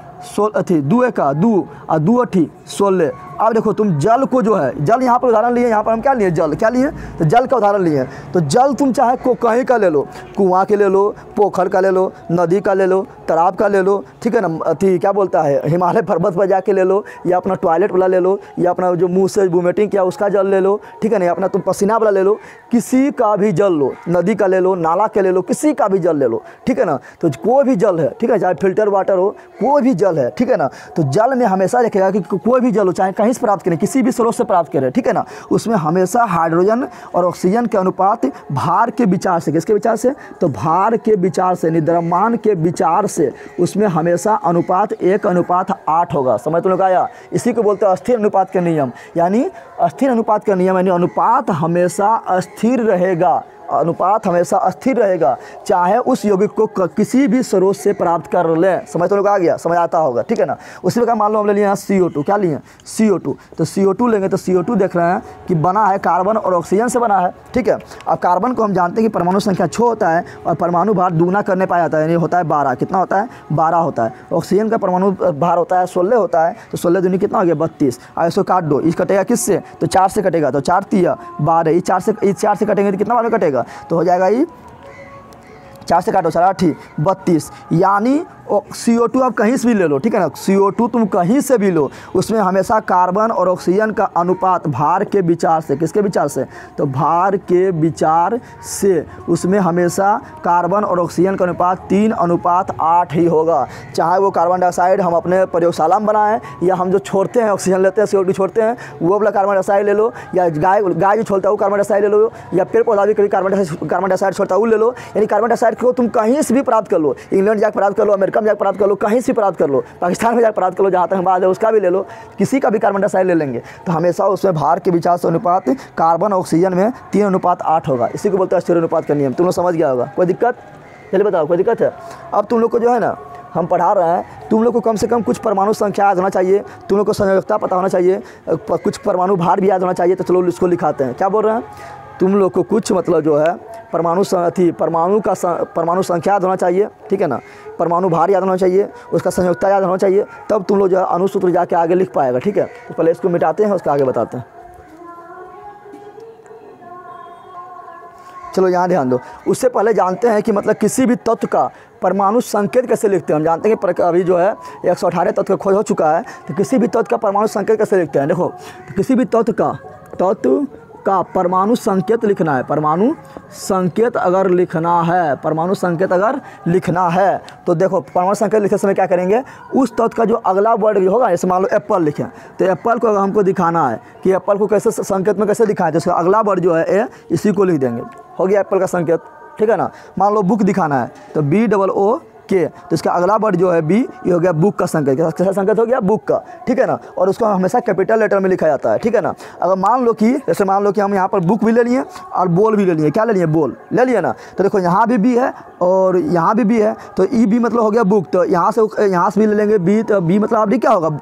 2 एका 2 और 2 अठी 16। अब देखो तुम जल को जो है, जल यहाँ पर उदाहरण लिए, यहाँ पर हम क्या लिए, जल क्या लिए, तो जल का उदाहरण लिए। तो जल तुम चाहे को कहीं का ले लो, कुआं के ले लो, पोखर का ले लो, नदी का ले लो, तालाब का ले लो, ठीक है ना। क्या बोलता है, हिमालय पर्वत पर जाके ले लो, या अपना टॉयलेट वाला ले लो, या अपना जो मुंह से वोमिटिंग किया उसका जल ले लो, ठीक है ना। अपना तुम पसीना वाला ले लो, किसी का भी जल लो, नदी का ले लो, नाला के ले लो, किसी का भी जल ले लो, ठीक है ना। तो कोई भी जल है, ठीक है, चाहे फिल्टर वाटर हो, कोई भी जल है, ठीक है ना। तो जल में हमेशा देखेगा कि कोई भी जल हो, चाहे कहीं से प्राप्त करें, किसी भी स्रोत से प्राप्त करें, ठीक है ना, उसमें हमेशा हाइड्रोजन और ऑक्सीजन के अनुपात भार के विचार से, किसके विचार से, तो भार के विचार से, द्रव्यमान के विचार से उसमें हमेशा अनुपात 1:8 होगा। समझ तुम लोग आया। इसी को बोलते हैं अस्थिर अनुपात का नियम, यानी अस्थिर अनुपात का नियम यानी अनुपात हमेशा अस्थिर रहेगा, अनुपात हमेशा अस्थिर रहेगा, चाहे उस यौगिक को किसी भी स्रोत से प्राप्त कर लें। समझ तो लोग आ गया, समझ आता होगा, ठीक है ना। उसी प्रकार मान लो हम ले लिए यहाँ CO2, क्या लिए, CO2। तो CO2 लेंगे तो CO2 देख रहे हैं कि बना है कार्बन और ऑक्सीजन से बना है, ठीक है। अब कार्बन को हम जानते हैं कि परमाणु संख्या 6 होता है और परमाणु भार दूना करने पाया जाता है, यानी होता है 12। कितना होता है, 12 होता है। ऑक्सीजन का परमाणु भार होता है 16 होता है, तो 16 दूनी कितना हो गया, 32। अब इसको काट दो, इस कटेगा किससे, तो 4 से कटेगा, तो 4 3 12, इस 4 से कटेंगे तो कितना बार में कटेगा, तो हो जाएगा ये 4 से काटो 4 8 32, यानी CO2 आप कहीं से भी ले लो, ठीक है ना। CO2 तुम कहीं से भी लो, उसमें हमेशा कार्बन और ऑक्सीजन का अनुपात भार के विचार से, किसके विचार से, तो भार के विचार से उसमें हमेशा कार्बन और ऑक्सीजन का अनुपात 3:8 ही होगा। चाहे वो कार्बन डाइऑक्साइड हम अपने प्रयोगशाला में बनाएं, या हम जो छोड़ते हैं ऑक्सीजन लेते हैं, CO2 छोड़ते हैं, वो वाला कार्बन डाइऑक्साइड ले लो, या गाय जो छोड़ता है वो कार्बन डाइऑक्साइड ले लो, या पेड़ पौधा भी कभी कार्बन डाइऑक्साइड छोड़ता है वो ले लो। यानी कार्बन डाइऑक्साइड को तुम कहीं से भी प्राप्त कर लो, इंग्लैंड जाकर प्राप्त कर लो, अमेरिका में जाकर प्राप्त कर लो, कहीं से प्राप्त कर लो, पाकिस्तान में जाकर प्राप्त कर लो, जहाँ तक हम बात है उसका भी ले लो, किसी का भी कार्बन डाइऑक्साइड ले लेंगे तो हमेशा उसमें भार के विचार से अनुपात कार्बन ऑक्सीजन में 3:8 होगा। इसी को बोलते हैं अस्थिर अनुपात का नियम। तुम लोग समझ गया होगा, कोई दिक्कत, चलिए बताओ कोई दिक्कत है। अब तुम लोग को जो है ना हम पढ़ा रहे हैं, तुम लोग को कम से कम कुछ परमाणु संख्या याद होना चाहिए, तुम लोग को संयोजकता पता होना चाहिए, कुछ परमाणु भार भी याद होना चाहिए। तो चलो इसको लिखाते हैं, क्या बोल रहे हैं, तुम लोग को कुछ मतलब जो है परमाणु संख्या याद होना चाहिए, ठीक है ना, परमाणु भार याद होना चाहिए, उसका संयोजकता याद होना चाहिए, तब तुम लोग जो है अनुसूत्र जाके आगे लिख पाएगा, ठीक है। तो पहले इसको मिटाते हैं, उसका आगे बताते हैं। चलो यहाँ ध्यान दो, उससे पहले जानते हैं कि मतलब किसी भी तत्व का परमाणु संकेत कैसे लिखते हैं। हम जानते हैं कि अभी जो है 118 तत्व का खोज हो चुका है, तो किसी भी तत्व का परमाणु संकेत कैसे लिखते हैं। देखो, तो किसी भी तत्व का परमाणु संकेत लिखना है, परमाणु संकेत अगर लिखना है, परमाणु संकेत अगर लिखना है तो देखो परमाणु संकेत लिखते समय क्या करेंगे, उस तत्व का जो अगला वर्ड होगा, जैसे मान लो एप्पल लिखें, तो एप्पल को अगर हमको दिखाना है कि एप्पल को कैसे संकेत में कैसे दिखाएं, तो उसका अगला वर्ड जो है ए, इसी को लिख देंगे, हो गया एप्पल का संकेत, ठीक है ना। मान लो बुक दिखाना है तो BOOK, तो इसका अगला वर्ड जो है बी, ये हो गया बुक का संकेत, कैसा संकेत हो गया, बुक का, ठीक है ना। और उसको हमेशा कैपिटल लेटर में लिखा जाता है, ठीक है ना। अगर मान लो कि जैसे मान लो कि हम यहाँ पर बुक भी ले लिए और बॉल भी ले लिए, क्या ले लिए, बॉल ले लिए ना, तो देखो यहाँ भी बी है और यहाँ भी बी है, तो ई बी मतलब हो गया बुक, तो यहाँ से भी ले लेंगे बी, तो बी मतलब अभी क्या होगा,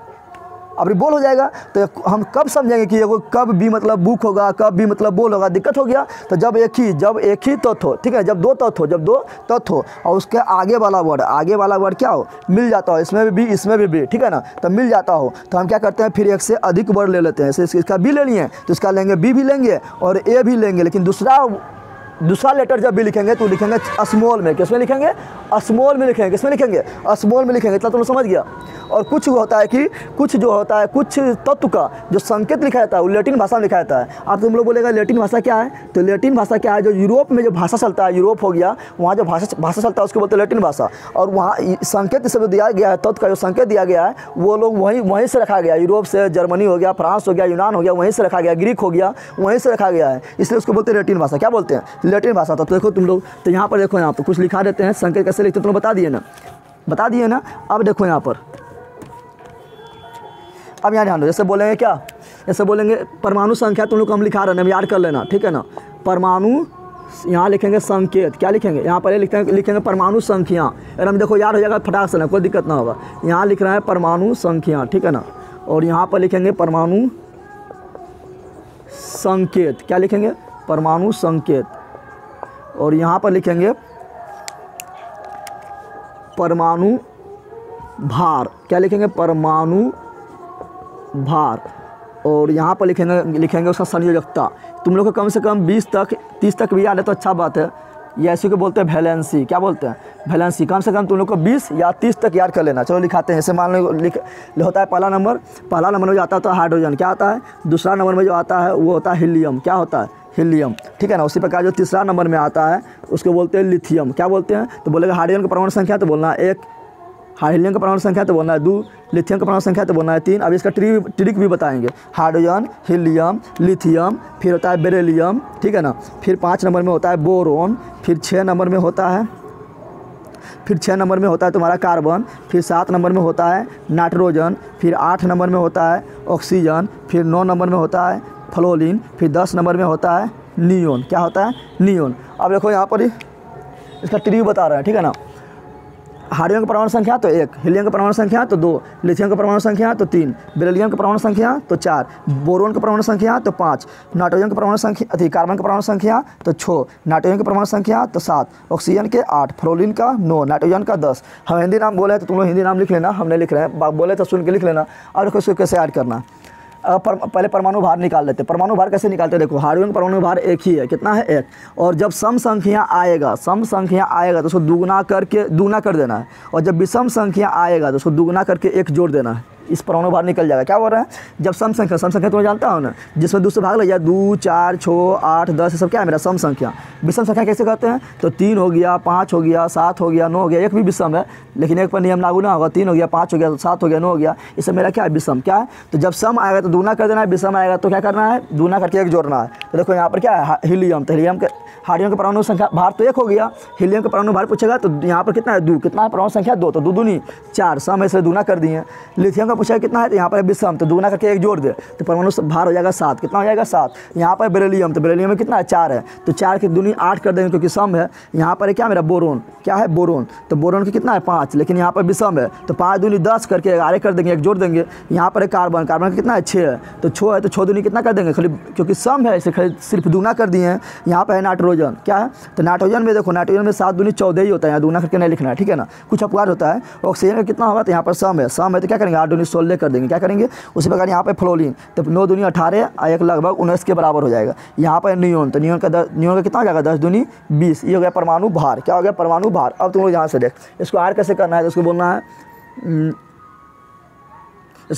अब बॉल हो जाएगा। तो हम कब समझेंगे कि कब बी मतलब बुक होगा, कब बी मतलब बॉल होगा, दिक्कत हो गया। तो जब एक ही तत्व हो, ठीक है, जब दो तत्व हो और उसके आगे वाला वर्ड क्या हो, मिल जाता हो, इसमें भी इसमें भी, ठीक है ना, तो मिल जाता हो, तो हम क्या करते हैं, फिर एक से अधिक वर्ड ले लेते हैं। जैसे इसका बी ले लिए तो इसका लेंगे बी भी लेंगे और ए भी लेंगे, लेकिन दूसरा लेटर जब भी लिखेंगे तो लिखेंगे स्मॉल में, किसमें लिखेंगे, स्मॉल में लिखेंगे, किसमें लिखेंगे, स्मॉल में लिखेंगे। इतना तुम समझ गया। और कुछ होता है कि कुछ तत्व का जो संकेत लिखा जाता है वो लैटिन भाषा में लिखा जाता है। अब तुम लोग बोलेगा लैटिन भाषा क्या है, तो लैटिन भाषा क्या है, जो यूरोप में जो भाषा चलता है, यूरोप हो गया, वहाँ जो भाषा चलता है उसको बोलते हैं लैटिन भाषा। और वहाँ संकेत से जो दिया गया है, तत्व का जो संकेत दिया गया है वो लोग वहीं से रखा गया, यूरोप से, जर्मनी हो गया, फ्रांस हो गया, यूनान हो गया, वहीं से रखा गया, ग्रीक हो गया, वहीं से रखा गया है, इसलिए उसको बोलते हैं लैटिन भाषा। क्या बोलते हैं, लैटिन भाषा। तो देखो तुम लोग, तो यहाँ पर देखो, यहाँ पर कुछ लिखा देते हैं, संकेत कैसे लिखते हैं तुम बता दिए ना। अब देखो यहाँ पर अब यहाँ ध्यान दो, जैसे बोलेंगे क्या, जैसे बोलेंगे परमाणु संख्या, तुम लोग को हम लिखा रहे हैं, याद कर लेना, ठीक है ना। परमाणु, यहाँ लिखेंगे संकेत, क्या लिखेंगे, यहाँ पर लिखेंगे परमाणु संख्या, अगर हम देखो याद हो जाएगा फटाक से ना, कोई दिक्कत ना होगा। यहाँ लिख रहे हैं परमाणु संख्या, ठीक है ना, और यहाँ पर लिखेंगे परमाणु संकेत, क्या लिखेंगे, परमाणु संकेत, और यहाँ पर लिखेंगे परमाणु भार, क्या लिखेंगे, परमाणु भार, और यहाँ पर लिखेंगे उसका संयोजकता। तुम लोग को कम से कम 20 तक 30 तक भी याद है तो अच्छा बात है। ये ऐसे को बोलते हैं वैलेंसी, क्या बोलते हैं, वैलेंसी। कम से कम तुम लोग को 20 या 30 तक याद कर लेना। चलो लिखाते हैं, जैसे मान लो होता है पहला नंबर में जो आता है तो हाइड्रोजन, क्या आता है, दूसरा नंबर में जो आता है वो होता है हीलियम, क्या होता है, हीलियम, ठीक है ना। उसी प्रकार जो तीसरा नंबर में आता है उसको बोलते हैं लिथियम, क्या बोलते हैं, तो बोलेगा हाइड्रोजन का परमाणु संख्या तो बोलना है 1, हीलियम का परमाणु संख्या तो बोलना है 2, लिथियम का परमाणु संख्या तो बोलना है 3। अब इसका ट्रिक भी बताएंगे, हाइड्रोजन, हीलियम, लिथियम, फिर होता है बेरिलियम, ठीक है ना, फिर 5 नंबर में होता है बोरोन, फिर 6 नंबर में होता है तुम्हारा कार्बन, फिर 7 नंबर में होता है नाइट्रोजन, फिर 8 नंबर में होता है ऑक्सीजन, फिर 9 नंबर में होता है फ्लोरीन, फिर 10 नंबर में होता है नियोन, क्या होता है, नियोन। अब देखो यहाँ पर इसका ट्रिक बता रहे हैं, ठीक है ना। हाइड्रोजन का परमाणु संख्या तो 1, हीलियम का परमाणु संख्या तो 2, लिथियम का परमाणु संख्या तो 3, बेरिलियम का परमाणु संख्या तो 4, बोरोन का परमाणु संख्या तो 5, नाइट्रोजन का परमाणु संख्या कार्बन का परमाणु संख्या तो 6, नाइट्रोजन का परमाणु संख्या तो 7, ऑक्सीजन के 8, फ्लोरीन का 9, नाइट्रोजन का 10। हम हिंदी नाम बोले तो तुम लोग हिंदी नाम लिख लेना, हमने लिख रहे हैं, बोले तो सुन के लिख लेना। और देखो इसको कैसे ऐड करना। पहले परमाणु भार निकाल लेते हैं। परमाणु भार कैसे निकालते हैं, देखो हाइड्रोजन का परमाणु भार 1 ही है, कितना है 1, और जब सम संख्या आएगा तो उसको दुगना कर देना है, और जब विषम संख्या आएगा तो उसको दुगना करके 1 जोड़ देना है, इस परमाणु भार निकल जाएगा। क्या बोल रहे हैं, जब सम संख्या तुम्हें जानता हो ना, जिसमें 2 से भाग लग जाए, 2, 4, 6, 8, 10, ये सब क्या है मेरा सम संख्या। विषम संख्या कैसे कहते हैं, तो 3 हो गया, 5 हो गया, 7 हो गया, 9 हो गया, एक भी विषम है, लेकिन एक पर नियम लागू ना होगा, 3 हो गया, 5 हो गया, 7 हो गया, 9 हो गया, इससे मेरा क्या है, विषम। क्या है, तो जब सम आएगा तो दूना कर देना है, विषम आएगा तो क्या करना है, दूना करके 1 जोड़ना है। तो देखो यहाँ पर क्या है, हीलियम, तो हीलियम के हाइड्रोजन का परमाणु संख्या भार तो 1 हो गया, हीलियम का परमाणु भार पूछेगा तो यहाँ पर कितना है, 2, कितना है परमाणु संख्या 2, तो 2 दूनी 4, सम है इसलिए दूना कर दिए। लिथियम का पूछेगा कितना है, तो यहाँ पर विषम, तो दूना करके 1 जोड़ दे, तो परमाणु भार हो जाएगा 7, कितना हो जाएगा 7। यहाँ पर बेरिलियम, तो बेरिलियम में कितना है, 4 है, तो 4 की दूनी 8 कर देंगे क्योंकि सम है। यहाँ पर क्या मेरा बोरोन, क्या है बोरोन, तो बोरोन की कितना है 5, लेकिन यहाँ पर विषम है, तो 5 दूनी 10 करके 11 कर देंगे, 1 जोड़ देंगे। यहाँ पर कार्बन का कितना है 6 है, तो 6 है, तो 6 दूनी कितना कर देंगे, खाली क्योंकि सम है इसे सिर्फ दूना कर दिए हैं। यहाँ पर है नाइट्रोजन, क्या है, तो नाइट्रोजन में देखो, नाइट्रोजन में 7 दूनी 14 ही होता है, यहाँ दूना करके नहीं लिखना है, ठीक है ना, कुछ अपवाद होता है। ऑक्सीजन का कितना होगा, तो यहाँ पर सम है तो क्या करेंगे, 8 दूनी 16 कर देंगे, क्या करेंगे। उसी प्रकार यहाँ पर फ्लोरीन, तो 9 दूनी 18, 1 लगभग 19 के बराबर हो जाएगा। यहाँ पर नियोन, तो नियोन का कितना हो जाएगा, 10 दूनी 20, ये हो गया परमाणु भार। क्या हो गया, परमाणु भार। अब तुम लोग यहाँ से देख, इसको आर कैसे करना है, तो इसको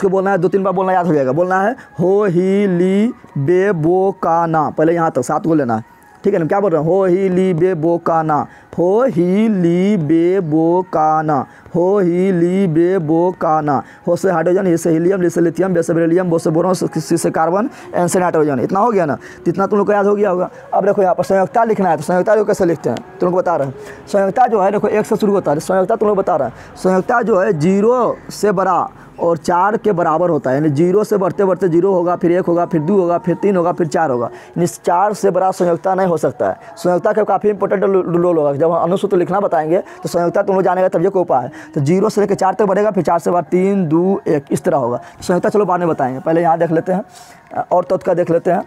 बोलना है 2-3 बार बोलना याद हो जाएगा। बोलना है हो ही ली बे बो का ना, पहले यहाँ तक 7 को लेना है, ठीक है ना। क्या बोल रहे हैं, हो ही ली बे बो का ना, हो ही ली बे बो का ना, हो ही ली बे बो का ना। हो से हाइड्रोजन, ही से हीलियम, ली से लिथियम, बे से बेरिलियम, बो से बोरोन, सी से कार्बन, एन से नाइट्रोजन। इतना हो गया ना, तो इतना तुम लोग को याद हो गया होगा। अब देखो यहाँ पर संयोजकता लिखना है, तो संयोजकता जो कैसे लिखते हैं तुम लोग बता रहे हैं। संयोजकता जो है देखो 1 से शुरू होता है, संयोजकता तुम लोग बता रहे हैं। संयोजकता जो है 0 से बड़ा और 4 के बराबर होता है, यानी 0 से बढ़ते 0 होगा, फिर 1 होगा, फिर 2 होगा, फिर 3 होगा, फिर 4 होगा, यानी 4 से बड़ा संयोजकता नहीं हो सकता है। संयोजकता का काफ़ी इंपॉर्टेंट रोल होगा, जब हम अनुसूत्र लिखना बताएंगे तो संयोजकता तुम लोग जानेगा तब ये को उपाय है। तो 0 से लेकर 4 तक बढ़ेगा, फिर 4 से बाद 3, 2, 1 इस तरह होगा। संयोजकता चलो बाद में बताएंगे, पहले यहाँ देख लेते हैं और तत्व का देख लेते हैं।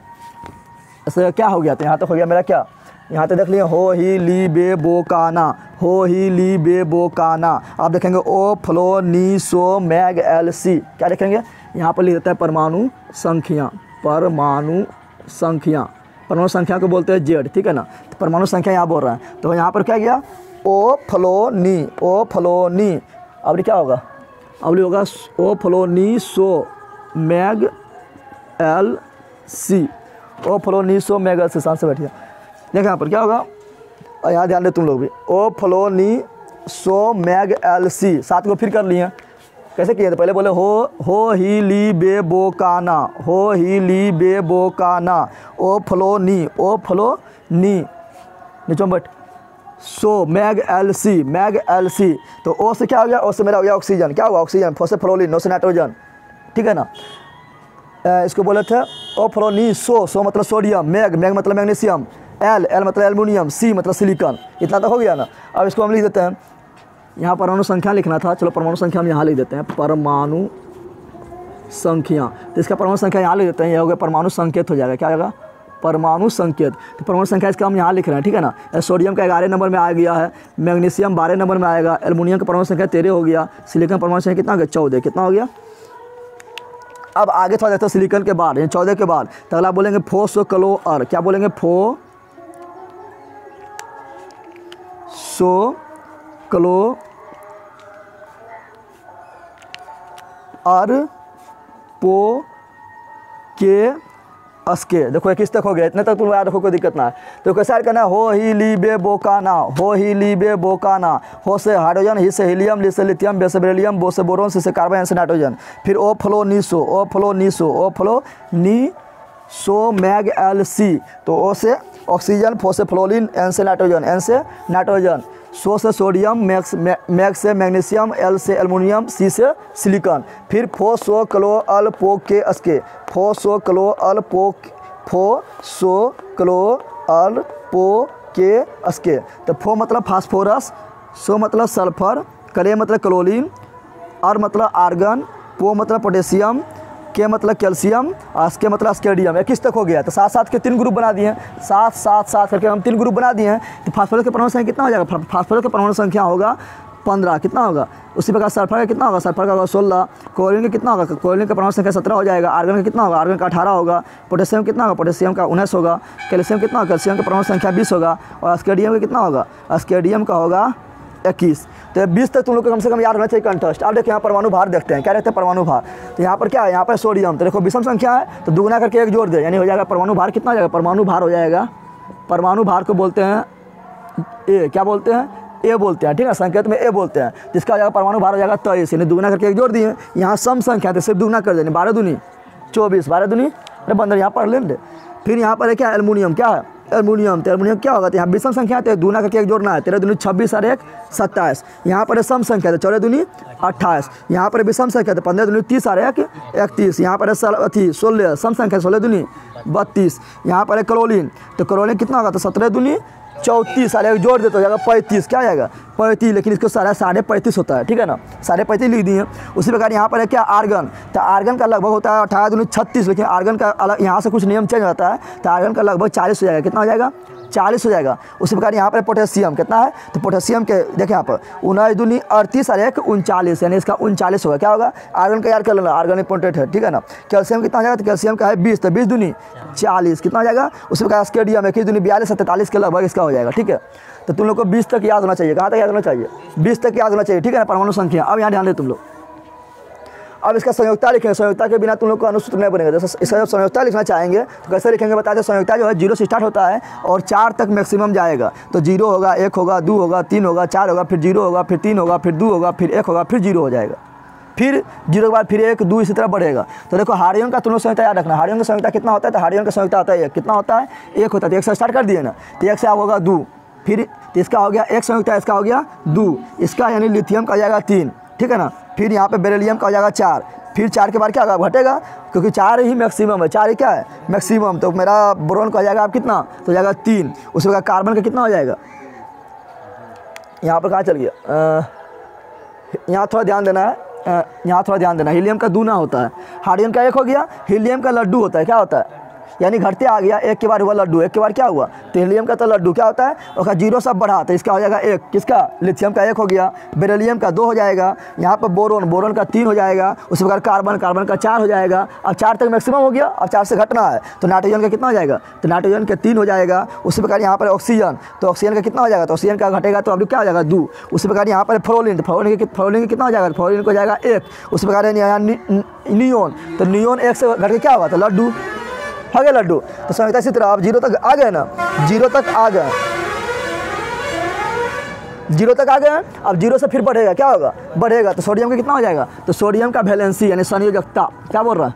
ऐसे क्या हो गया, तो यहाँ तक हो गया मेरा क्या, यहाँ तो देख लिया, हो ही ली बे बो काना, हो ही ली बे बो काना। आप देखेंगे ओ फ्लो नी सो मैग एल सी, क्या देखेंगे यहाँ पर लिख देता है परमाणु संख्या, परमाणु संख्या को बोलते हैं जेड, ठीक है ना। तो परमाणु संख्या यहाँ बोल रहा है, तो यहाँ पर क्या गया, ओ फ्लो नी, अब क्या होगा, अब होगा ओ फ्लो नी सो मैग एल सी, ओ फ्लो नी सो मैग एल सी। शांत से बैठिए, देखो यहाँ पर क्या होगा, और यहाँ ध्यान दे तुम लोग भी, ओ फ्लो नी सो मैग एल सी। 7 को फिर कर लिए, कैसे किए, तो पहले बोले हो ही ली बे बो काना, हो ही ली बे बो काना, ओ फ्लो नी नीचों बट सो मैग एल सी। तो ओ से क्या हो गया, ओ से मेरा हो गया ऑक्सीजन, क्या हुआ ऑक्सीजन, फो से फ्लोरीन, नो से नाइट्रोजन, ठीक है ना। इसको बोले थे ओफ्लोनिसो, सो मतलब सोडियम, मैग मतलब मैग्नीशियम, एल मतलब एल्युमिनियम, सी मतलब सिलिकॉन। इतना तो हो गया ना। अब इसको हम लिख देते हैं, यहाँ परमाणु संख्या लिखना था, चलो परमाणु संख्या हम यहाँ लिख देते हैं, परमाणु संख्या। तो इसका परमाणु संख्या यहाँ लिख देते हैं, यह हो गया परमाणु संकेत हो जाएगा, क्या होगा परमाणु संकेत। तो परमाणु संख्या इसका हम यहाँ लिख रहे हैं, ठीक है ना। सोडियम का 11 नंबर में आ गया है, मैग्नीशियम 12 नंबर में आएगा, एल्युमिनियम का परमाणु संख्या 13 हो गया, सिलिकॉन परमाणु संख्या कितना हो गया 14, कितना हो गया। अब आगे थोड़ा देखते हैं सिलिकॉन के बाद, 14 के बाद तो अगला बोलेंगे फोस्क्लोर, क्या बोलेंगे पो के अस्के। देखो 21 तक हो गया, इतने तक तुम याद रखो, कोई दिक्कत ना है। तो कैसा याद करना है, हो ही लीबे बोकाना, हो ही लीबे बोकाना, हो से हाइड्रोजन, ही से हीलियम, ली से लिथियम, बे से बेरिलियम, बो से बोरोन, सी से कार्बन, एन से नाइट्रोजन। फिर ओ फ्लो मैग एल सी, तो ओ से ऑक्सीजन, फो से फ्लोरीन, एन से नाइट्रोजन, सो से सोडियम, मैग से मैग्नीशियम, एल से एल्युमिनियम, सी से सिलिकॉन। फिर फोस्क्लोर पो के अस्के, फोस्क्लोर पो के अस्के। तो फो मतलब फास्फोरस, सो मतलब सल्फर, क्ले मतलब क्लोरीन, आर मतलब आर्गन, पो मतलब पोटेशियम, के मतलब कैल्शियम, अस्के मतलब अस्केडियम। 21 तक हो गया। तो 7 के 3 ग्रुप बना दिए हैं, 7 करके हम 3 ग्रुप बना दिए हैं। तो फास्फोरस का परमाणु संख्या कितना हो जाएगा, फास्फोरस का परमाणु संख्या होगा 15, कितना होगा। उसी प्रकार सल्फर का कितना होगा, सल्फर का होगा 16, क्लोरीन का कितना होगा, क्लोरीन का परमाणु संख्या 17 हो जाएगा, आर्गन का कितना होगा, आर्गन का 18 होगा, पोटेशियम कितना होगा, पोटेशियम का 19 होगा, कैल्शियम कितना होगा, कैल्शियम का परमाणु संख्या 20 होगा, और अस्केडियम का कितना होगा, अस्केडियम का होगा 21। तो 20 तक तुम लोग को कम से कम याद रहना चाहिए कंटेस्ट। अब देखिए यहाँ परमाणु भार देखते हैं, क्या रहते हैं परमाणु भार। तो यहाँ पर क्या है, यहाँ पर सोडियम, तो देखो विषम संख्या है तो दुगुना करके 1 जोड़ दे, यानी हो जाएगा परमाणु भार कितना हो जाएगा, परमाणु भार हो जाएगा, परमाणु भार को बोलते हैं ए, क्या बोलते हैं ए बोलते हैं, ठीक है, संकेत में ए बोलते हैं, जिसका हो जाएगा परमाणु भार हो जाएगा 23, यानी दुगुना करके 1 जोड़ दिए। यहाँ सम संख्या तो सिर्फ दुगुना कर देंगे, 12 दूनी 24, 12 दूनी अरे बंदर यहाँ पढ़ लेंगे। फिर यहाँ पर है क्या एल्युमिनियम, क्या है एल्युमिनियम, तो एल्युमिनियम क्या होगा, तो यहाँ विषम संख्या है तो दूना करके 1 जोड़ना है, 13 दूनी 26 और 1 27। यहाँ पर सम संख्या तो 14 दूनी 28, यहाँ पर विषम संख्या तो 15 दूनी 30 और 1 31, यहाँ पर 16 सम संख्या 16 दूनी 32। यहाँ पर है क्लोरीन, तो क्लोरीन कितना होगा, तो 17 दूनी 34 और 1 जोड़ देते हो जाएगा 35, क्या आएगा 35, लेकिन इसको सारा 35.5 होता है, ठीक है ना, 35.5 लिख दिए। उसी प्रकार यहाँ पर है क्या आर्गन, तो आर्गन का लगभग होता है 18 दूनी 36, लेकिन आर्गन का अलग यहाँ से कुछ नियम चेंज होता है, तो आर्गन का लगभग 40 हो जाएगा, कितना हो जाएगा 40 हो जाएगा। उसी प्रकार यहाँ पर पोटेशियम कितना है, तो पोटेशियम के देखिए यहाँ पर 19 दूनी 38 और 1 39, यानी इसका 39 होगा, क्या होगा आर्गन का याद कर लेना, आर्गन इंपॉर्टेंट है, ठीक है ना। कैल्शियम कितना हो जाएगा, तो कैल्शियम का है 20, तो 20 दूनी 40, कितना हो जाएगा। उसी प्रकार अस्केडियम 21 दूनी 42 और 43 के लगभग इसका हो जाएगा, ठीक है। तो तुम लोग को 20 तक याद होना चाहिए, कहाँ तक याद होना चाहिए 20 तक याद होना चाहिए, ठीक है ना, परमाणु संख्या। अब यहाँ ध्यान दे तुम लोग, अब इसका संयोजकता लिखेंगे, संयोजकता के बिना तुम लोग को अनुसूत्र नहीं बनेगा। जैसे इसका जब संयोजकता लिखना चाहेंगे तो कैसे लिखेंगे बताते हैं। संयोजकता जो है 0 से स्टार्ट होता है और 4 तक मैक्सिमम जाएगा, तो 0 होगा, 1 होगा, 2 होगा, 3 होगा, 4 होगा, फिर 0 होगा, फिर 3 होगा, फिर 2 होगा, फिर 1 होगा, फिर 0 हो जाएगा, फिर 0 के बाद फिर 1 2 इसी तरह बढ़ेगा। तो देखो हार्डियन का तुम लोग संयोजकता याद रखना, हार्डियन का संयोजकता कितना होता है, तो हार्डियन का संयोजकता होता है 1, कितना होता है 1 होता है, तो 1 से स्टार्ट कर दिए ना, तो 1 से आप होगा 2, फिर इसका हो गया 1 संयुक्त है, इसका हो गया 2, इसका यानी लिथियम का हो जाएगा 3, ठीक है ना। फिर यहाँ पे बेरिलियम का हो जाएगा 4, फिर 4 के बाद क्या होगा घटेगा, क्योंकि 4 ही मैक्सिमम है, 4 ही क्या है मैक्सिमम। तो मेरा बोरोन का हो जाएगा आप कितना, तो हो जाएगा 3। उसके बाद कार्बन का कितना हो जाएगा, यहाँ पर कहाँ चल गया, यहाँ थोड़ा ध्यान देना है, यहाँ थोड़ा ध्यान देना। हीलियम का दूना होता है, हार्डियन का 1 हो गया, हीलियम का लड्डू होता है, क्या होता है यानी घटते आ गया, 1 के बाद हुआ लड्डू, 1 के बाद क्या हुआ, तो हीलियम का तो लड्डू क्या होता है, उसका 0 सब बढ़ा, तो इसका हो जाएगा 1, किसका लिथियम का 1 हो गया, बेरिलियम का 2 हो जाएगा, यहाँ पर बोरोन का 3 हो जाएगा, उसी प्रकार कार्बन का 4 हो जाएगा। अब 4 तक मैक्सिमम हो गया, अब 4 से घटना है, तो नाइट्रोजन का कितना हो जाएगा, तो नाइट्रोजन का 3 हो जाएगा। उसी प्रकार यहाँ पर ऑक्सीजन, तो ऑक्सीजन का कितना हो जाएगा, तो ऑक्सीजन का घटेगा तो अब क्या हो जाएगा 2। उसी प्रकार यहाँ पर फ्लोरीन, तो फ्लोरीन का कितना हो जाएगा, फ्लोरीन को जाएगा 1। उसी प्रकार यहाँ नियोन, तो नियोन 1 से घट के क्या होगा, तो लड्डू हो गया लड्डू। तो संयोजकता इसी तरह आप 0 तक आ गए ना, 0 तक आ गए, 0 तक आ गए। अब 0 से फिर बढ़ेगा, क्या होगा बढ़ेगा, तो सोडियम का कितना हो जाएगा, तो सोडियम का वैलेंसी यानी संयोजकता, क्या बोल रहा है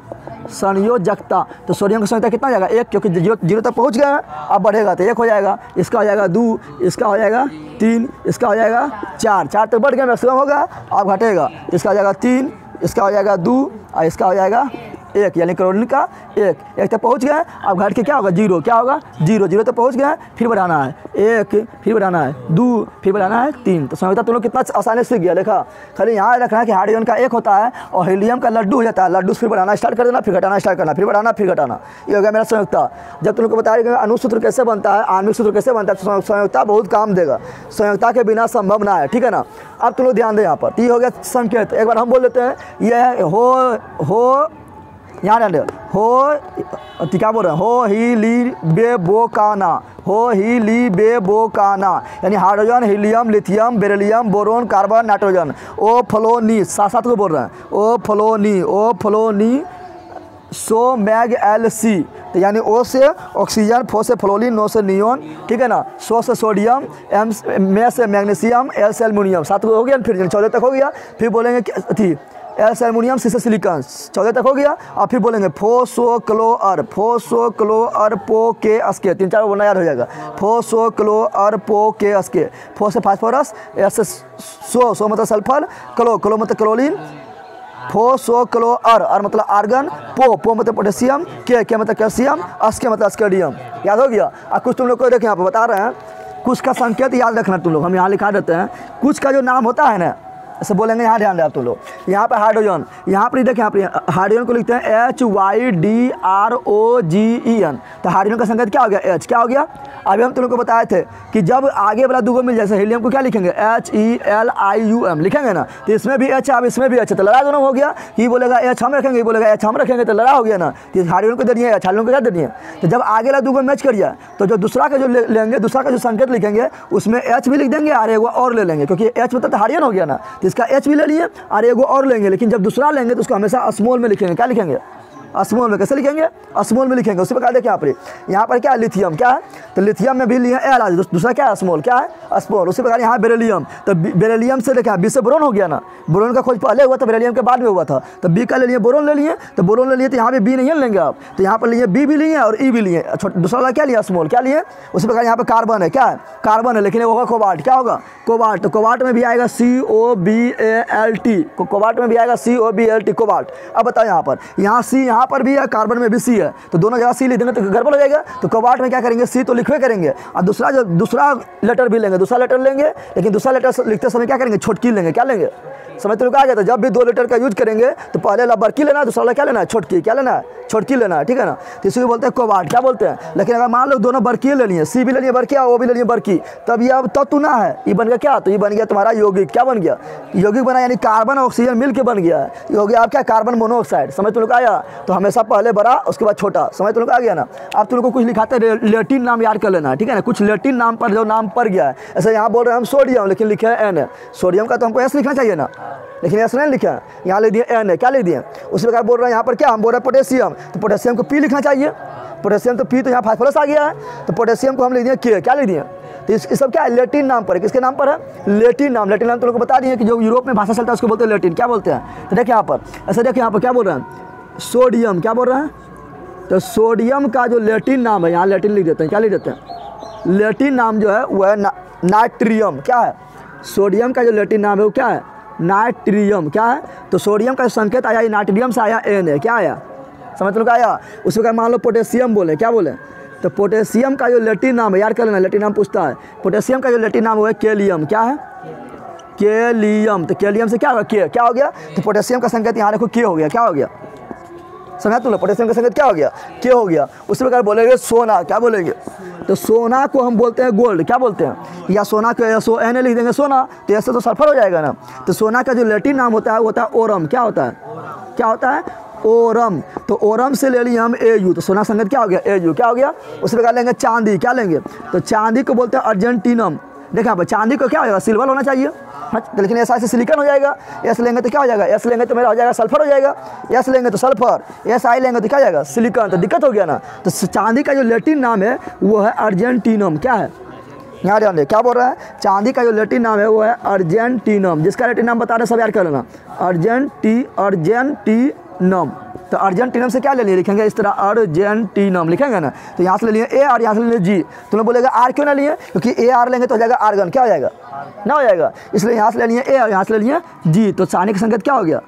संयोजकता, तो सोडियम का संयोजकता कितना हो जाएगा 1, क्योंकि 0 तक पहुंच गए, अब बढ़ेगा तो 1 हो जाएगा, इसका हो जाएगा 2, इसका हो जाएगा 3, इसका हो जाएगा 4 तक बढ़ गया मैक्सिमम होगा, अब घटेगा, इसका हो जाएगा 3 इसका हो जाएगा 2 और इसका हो जाएगा 1, यानी क्लोरीन का 1 तक पहुँच गए। अब घट के क्या होगा 0, क्या होगा 0 तक पहुँच गए। फिर बढ़ाना है 1, फिर बढ़ाना है 2, फिर बढ़ाना है 3। तो संयोगिता तुम लोग कितना आसानी से सीख गया। देखा खाली यहाँ रखना है कि हाइड्रोजन का 1 होता है और हीलियम का लड्डू हो जाता है। लड्डू फिर बढ़ाना स्टार्ट कर देना, फिर घटाना स्टार्ट करना, फिर बढ़ाना फिर घटाना। ये हो गया मेरा संयुक्ता। जब तुम लोग को बताया अनुसूत्र कैसे बनता है, आणविक सूत्र कैसे बनता है, तो संयुक्ता बहुत काम देगा। संयुक्ता के बिना संभव ना है, ठीक है ना। अब तुम लोग ध्यान दें यहाँ पर, ये हो गया संकेत। एक बार हम बोल देते हैं, यह हो यहाँ ध्यान दे, हो क्या बोल रहे हैं, हो ही ली बे बो काना, हो ही ली बे बो काना, यानी hydrogen, helium, lithium, beryllium, boron, carbon, nitrogen. ओ फ्लोनी, साथ साथ को बोल रहे हैं, ओ फ्लोनी सो मैग एल सी, तो यानी ओ से ऑक्सीजन, फो से फ्लोरीन, नो से नियोन, ठीक है ना, सो से सोडियम, एम में से मैग्नीशियम, एल से एल्युमिनियम। 7 हो गया, फिर 14 तक हो गया। फिर बोलेंगे थी एल से एल्युमिनियम, सी से सिलिकॉन, 14 तक हो गया। और फिर बोलेंगे फोसोक्लोअर पो के अस्के, 3-4 बोलना याद हो जाएगा। फोसोक्लोअर पो के अस्के, फो से फास्फोरस, एस से सो मतलब सल्फर, क्लो मतलब क्लोरीन, फोसोक्लोअर मतलब आर्गन, पो मतलब पोटेशियम, के मतलब कैल्शियम, अस्के मतलब अस्केडियम। याद हो गया। और कुछ तुम लोग को देखिए यहाँ पर बता रहे हैं, कुछ का संकेत याद रखना तुम लोग, हम यहाँ लिखा देते हैं। कुछ का जो नाम होता है ना, ऐसे बोलेंगे, यहाँ ध्यान दें आप तुम लोग। यहाँ पर हाइड्रोजन, यहाँ पर देखिए, यहाँ पर हाइड्रोजन को लिखते हैं HYDROGEN। तो हाइड्रोजन का संकेत क्या हो गया, H। क्या हो गया, अभी हम तुम लोग को बताए थे कि जब आगे वाला 2 मिल जाए, हीलियम को क्या लिखेंगे, HELIUM लिखेंगे ना। तो इसमें भी H है, अब इसमें भी H है, तो लड़ा दोनों हो गया। ये बोलेगा H हम रखेंगे, ये बोलेगा H हम रखेंगे, तो लड़ा हो गया ना। तो हाइड्रोजन को दे दिए H, हाइड्रोजन को क्या दे दिए। तो जब आगे वाला 2 मैच कर जाए, तो जो दूसरा का जो लेंगे, दूसरा का जो संकेत लिखेंगे, उसमें H भी लिख देंगे और एगो और ले लेंगे, क्योंकि H मतलब तो हाइड्रोजन हो गया ना। तो इसका H भी ले लिए और एगो और लेंगे, लेकिन जब दूसरा लेंगे तो उसको हमेशा स्मॉल में लिखेंगे। क्या लिखेंगे, स्मॉल में। कैसे लिखेंगे, स्मॉल में लिखेंगे। उसी प्रकार देखिए यहाँ पर क्या है, लिथियम क्या है, तो लिथियम में भी लिए एल आज, दूसरा क्या है, स्मॉल, क्या है स्मॉल। उसी प्रकार यहाँ बेरिलियम, तो बेरिलियम से देखिए बी से बोरोन हो गया ना। बोरोन का खोज पहले हुआ था, बेरिलियम के बाद में हुआ था। तो बी का ले लिए, बोरोन ले लिए, तो बोरोन ले लिए, तो यहाँ पे बी नहीं लेंगे आप, तो यहाँ पर लिए बी भी लिए और ई भी लिए। दूसरा वाला क्या लिया, स्मॉल, क्या लिए। उसी प्रकार यहाँ पर कार्बन है, क्या है कार्बन है, लेकिन होगा कोबाल्ट, क्या होगा कोबाल्ट। तो कोबाल्ट में भी आएगा COBALT, कोबाल्ट में भी आएगा COBALT, कोबाल्ट। अब बताओ यहाँ पर, यहाँ सी यहाँ पर भी है, कार्बन में भी सी है, तो दोनों जगह सी लिख देंगे तो गड़बड़ हो जाएगा। तो कोबाल्ट में क्या करेंगे, सी तो लिखवे करेंगे और दूसरा लेटर भी लेंगे, दूसरा लेटर लेंगे, लेकिन दूसरा लेटर लिखते समय क्या करेंगे, छोटकी लेंगे। क्या लेंगे, समझ तो आ गया। तो जब भी 2 लेटर का यूज करेंगे तो पहले वाला बड़की लेना है, दूसरा वाला क्या लेना है, छोटकी। क्या लेना है, छोटकी लेना है, ठीक है ना। तो इसी को बोलते हैं कोबाल्ट, क्या बोलते हैं। लेकिन अगर मान लो दोनों बड़की ले लिए, सी भी ले लिए बड़की और वो भी ले लिए बड़की, तब ये अब तत्व ना है, ये बन गया क्या, तो ये बन गया तुम्हारा यौगिक। क्या बन गया, यौगिक बना, यानी कार्बन और ऑक्सीजन मिल के बन गया है। ये हो गया आप क्या, कार्बन मोनोऑक्साइड। समझ तो लोग आया। तो हमेशा पहले बड़ा उसके बाद छोटा, समझ तो लोग आ गया ना। आप तुम लोग को कुछ लिखाते लेटिन नाम याद कर लेना, ठीक है ना। कुछ लेटिन नाम पर जो नाम पड़ गया है, ऐसे यहाँ बोल रहे हैं हम सोडियम, लेकिन लिखे है N। सोडियम का तो हमको S लिखना चाहिए ना, लेकिन ऐसा नहीं लिखा है, यहाँ ले दिए N है। क्या ले दिए, उसी प्रकार बोल रहे हैं यहाँ पर क्या, हम बोल रहे हैं पोटेशियम, तो पोटेशियम को P लिखना चाहिए। पोटेशियम तो P, तो यहाँ फास्फोरस आ गया है, तो पोटेशियम को हम ले दिए K। क्या ले दिए, तो इस सब क्या है, लेटिन नाम पर है। किसके नाम पर है, लेटिन नाम। लेटिन नाम तो लोग को बता दिए कि जो यूरोप में भाषा चलता है उसको बोलते हैं लेटिन। क्या बोलते हैं, तो देखिए यहाँ पर, ऐसे देखिए यहाँ पर क्या बोल रहे हैं, सोडियम। क्या बोल रहे हैं, तो सोडियम का जो लेटिन नाम है, यहाँ लेटिन लिख देते हैं। क्या लिख देते हैं, लेटिन नाम जो है वह है नाइट्रियम। क्या है, सोडियम का जो लेटिन नाम है वो क्या है, नाइट्रियम। क्या है, तो सोडियम का संकेत आया, नाइट्रियम से आया N है। क्या आया, समझ लो आया। उसी प्रकार मान लो पोटेशियम बोले, क्या बोले, तो पोटेशियम का जो लेटिन नाम है, याद कर लेना, लेटिन नाम पूछता है। पोटेशियम का जो लेटिन नाम है केलियम। क्या है, केलियम। तो केलियम से क्या होगा, के। क्या हो गया, तो पोटेशियम का संकेत यहाँ देखो के हो गया। क्या हो गया, समझा तुम लोग, पोटेशियम का संकेत क्या हो गया, के हो गया। उसी प्रकार बोलेंगे सोना। क्या बोलेंगे, तो सोना को हम बोलते हैं गोल्ड। क्या बोलते हैं, या सोना को SON लिख देंगे सोना, तो ऐसे तो सल्फर हो जाएगा ना। तो सोना का जो लेटिन नाम होता है वो होता है ओरम। क्या होता है, क्या होता है, ओरम। तो ओरम से ले लिए हम AU, तो सोना संकेत क्या हो गया, AU। क्या हो गया, उसी प्रकार लेंगे चांदी। क्या लेंगे, तो चांदी को बोलते हैं अर्जेंटीनम। देखा यहाँ पर, चांदी को क्या होगा, सिल्वर होना चाहिए, लेकिन ऐसा से सिलिकॉन हो जाएगा। S लेंगे तो क्या हो जाएगा, S लेंगे तो मेरा हो जाएगा सल्फर हो जाएगा। S लेंगे तो सल्फर, SI लेंगे तो क्या हो जाएगा, सिलिकॉन। तो दिक्कत हो गया ना। तो चांदी का जो लेटिन नाम है वो है अर्जेंटीनम। क्या है, यहाँ ध्यान दे, क्या बोल रहा है, चांदी का जो लेटिन नाम है वो है अर्जेंटीनम। जिसका लेटिन नाम बता रहे सब याद कर लेना, अर्जेंटीनम। तो अर्जेंटीनम से क्या ले लिए, लिखेंगे इस तरह अर्जेंटीनम लिखेंगे ना। तो यहाँ से ले लिए A और यहाँ से ले लिए G। तुम लोग बोलेगा R क्यों ना लिए, क्योंकि AR लेंगे तो हो जाएगा आर्गन। क्या हो जाएगा, ना हो जाएगा, इसलिए यहाँ से ले लिए A और यहाँ से ले लिए G। तो चांदी का संकेत क्या हो गया,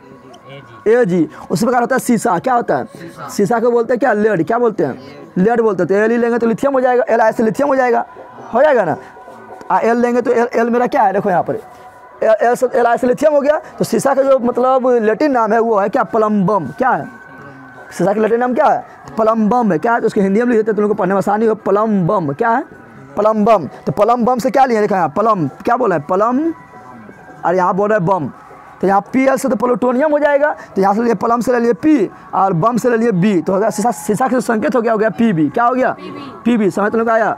ए जी। उसी प्रकार होता है शीशा, क्या होता है? शीशा को बोलते हैं क्या? लेड। क्या बोलते हैं? लेड बोलते हैं। तो एल ही लेंगे तो लिथियम हो जाएगा, एल आई से लिथियम हो जाएगा ना। एल लेंगे तो एल मेरा क्या है, देखो यहाँ पर एल आई से लिथियम हो गया। तो शीशा का जो मतलब लैटिन नाम है वो है क्या? प्लम्बम। क्या है? शीशा का लैटिन नाम क्या है? प्लम्बम है। क्या है? तो उसके हिंदी में लिख देते हैं, तुम लोग को पढ़ने में आसानी हो। प्लम्बम क्या है? प्लम्बम। तो प्लम्बम से क्या लिया, देखा यहाँ प्लम, क्या बोला है? प्लम, और यहाँ बोल रहा है बम। तो यहाँ पी एल से तो प्लूटोनियम हो जाएगा। तो यहाँ से लिए प्लम से ले लिए पी और बम से ले लिए बी। तो हो गया शीशा का संकेत हो गया पी बी। क्या हो गया? P B. समझ तुम लोग आया?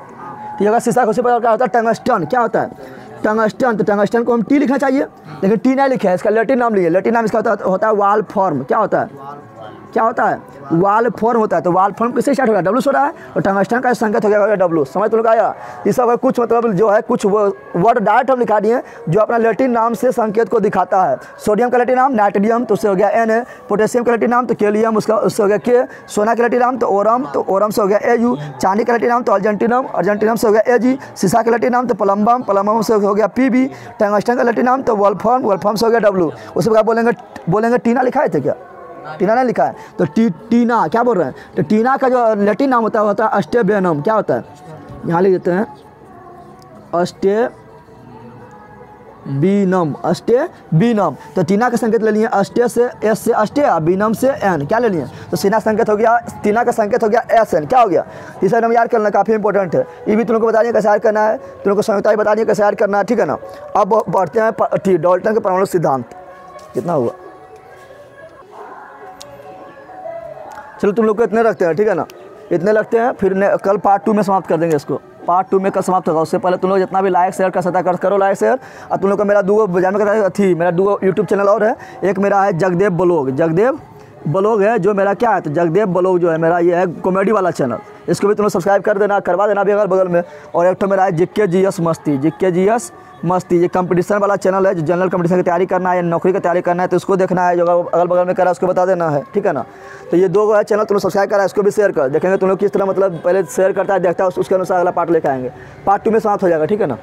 तो अगर शीशा को क्या होता है? टंगस्टन। क्या होता है? टंगस्टन। तो टंगस्टन को हम टी लिखना चाहिए, लेकिन टी नहीं लिखा है, इसका लैटिन नाम लिए। लैटिन नाम इसका होता है वाल फॉर्म। क्या होता है? क्या होता है? वाल फॉर्म होता है। तो वाल फॉर्म किससे स्टार्ट हो गया? डब्ल्यू से हो रहा है, और टंगस्टन का संकेत हो गया डब्ल्यू। समझ तुम लोग आया? ये सब कुछ मतलब जो है कुछ वर्ड डायरेक्ट हम लिखा दिए जो अपना लैटिन नाम से संकेत को दिखाता है। सोडियम का लैटिन नाम नाइट्रियम, तो उससे हो गया एन। पोटेशियम का लैटिन नाम तो केलियम, उससे हो गया के। सोना का लैटिन नाम तो ओरम, तो ओरम से हो गया एयू। चांदी का लैटिन नाम तो अर्जेंटिनम, अर्जेंटिनम से हो गया एजी। शीशा का लैटिन नाम तो प्लम्बम, प्लम्बम से हो गया पीबी। टंगस्टन का लैटिन नाम तो वोल्फ्राम, वोल्फ्राम से हो गया डब्ल्यू। उसी प्रकार बोलेंगे टीना लिखा है थे क्या? टीना नहीं लिखा है, तो टीना क्या बोल रहे हैं? तो टीना का जो लैटिन नाम होता है अस्टेबेनम। क्या होता है? यहाँ लिख देते हैं अस्टेबीनम, अस्टेबीनम। तो टीना का संकेत ले लिए अस्टे से एस से अस्टे, बीनम से एन। क्या ले लिए? तो सीना संकेत हो गया, टीना का संकेत हो गया एस एन। क्या हो गया? तीसरा नाम याद करना काफ़ी इंपॉर्टेंट है। ये भी तुम लोग को बता दिए कैसे याद करना है, तुम लोग को संयुक्ता भी बता दिए कैसे याद करना है, ठीक है ना। अब बढ़ते हैं डाल्टन के परमाणु सिद्धांत। कितना हुआ? चलो तुम लोग को इतने रखते हैं, ठीक है ना, इतने लगते हैं। फिर कल पार्ट 2 में समाप्त कर देंगे इसको। पार्ट 2 में कल समाप्त होगा। उससे पहले तुम लोग जितना भी लाइक शेयर कर सकता करो लाइक शेयर। और तुम लोग का मेरा मेरा 2 यूट्यूब चैनल और है। एक मेरा है जगदेव ब्लॉग है, जो मेरा क्या है, तो जगदेव ब्लॉग जो है मेरा ये है कॉमेडी वाला चैनल। इसको भी तुम लोग सब्सक्राइब कर देना, करवा देना भी अगल बगल में। और एक तो मेरा है जिक्के जीएस मस्ती, ये कंपटीशन वाला चैनल है, जो जनरल कंपटीशन की तैयारी करना है या नौकरी की तैयारी करना है तो उसको देखना है। जो अगल बगल में करा उसको बता देना है, ठीक है ना। तो ये 2 है चैनल, तुम लोग सब्सक्राइब करा, इसको भी शेयर कर। देखेंगे तुम लोग किस तरह मतलब पहले शेयर करता है, देखता है, उसके अनुसार अगला पार्ट लेकर आएंगे। पार्ट 2 में समाप्त हो जाएगा, ठीक है ना।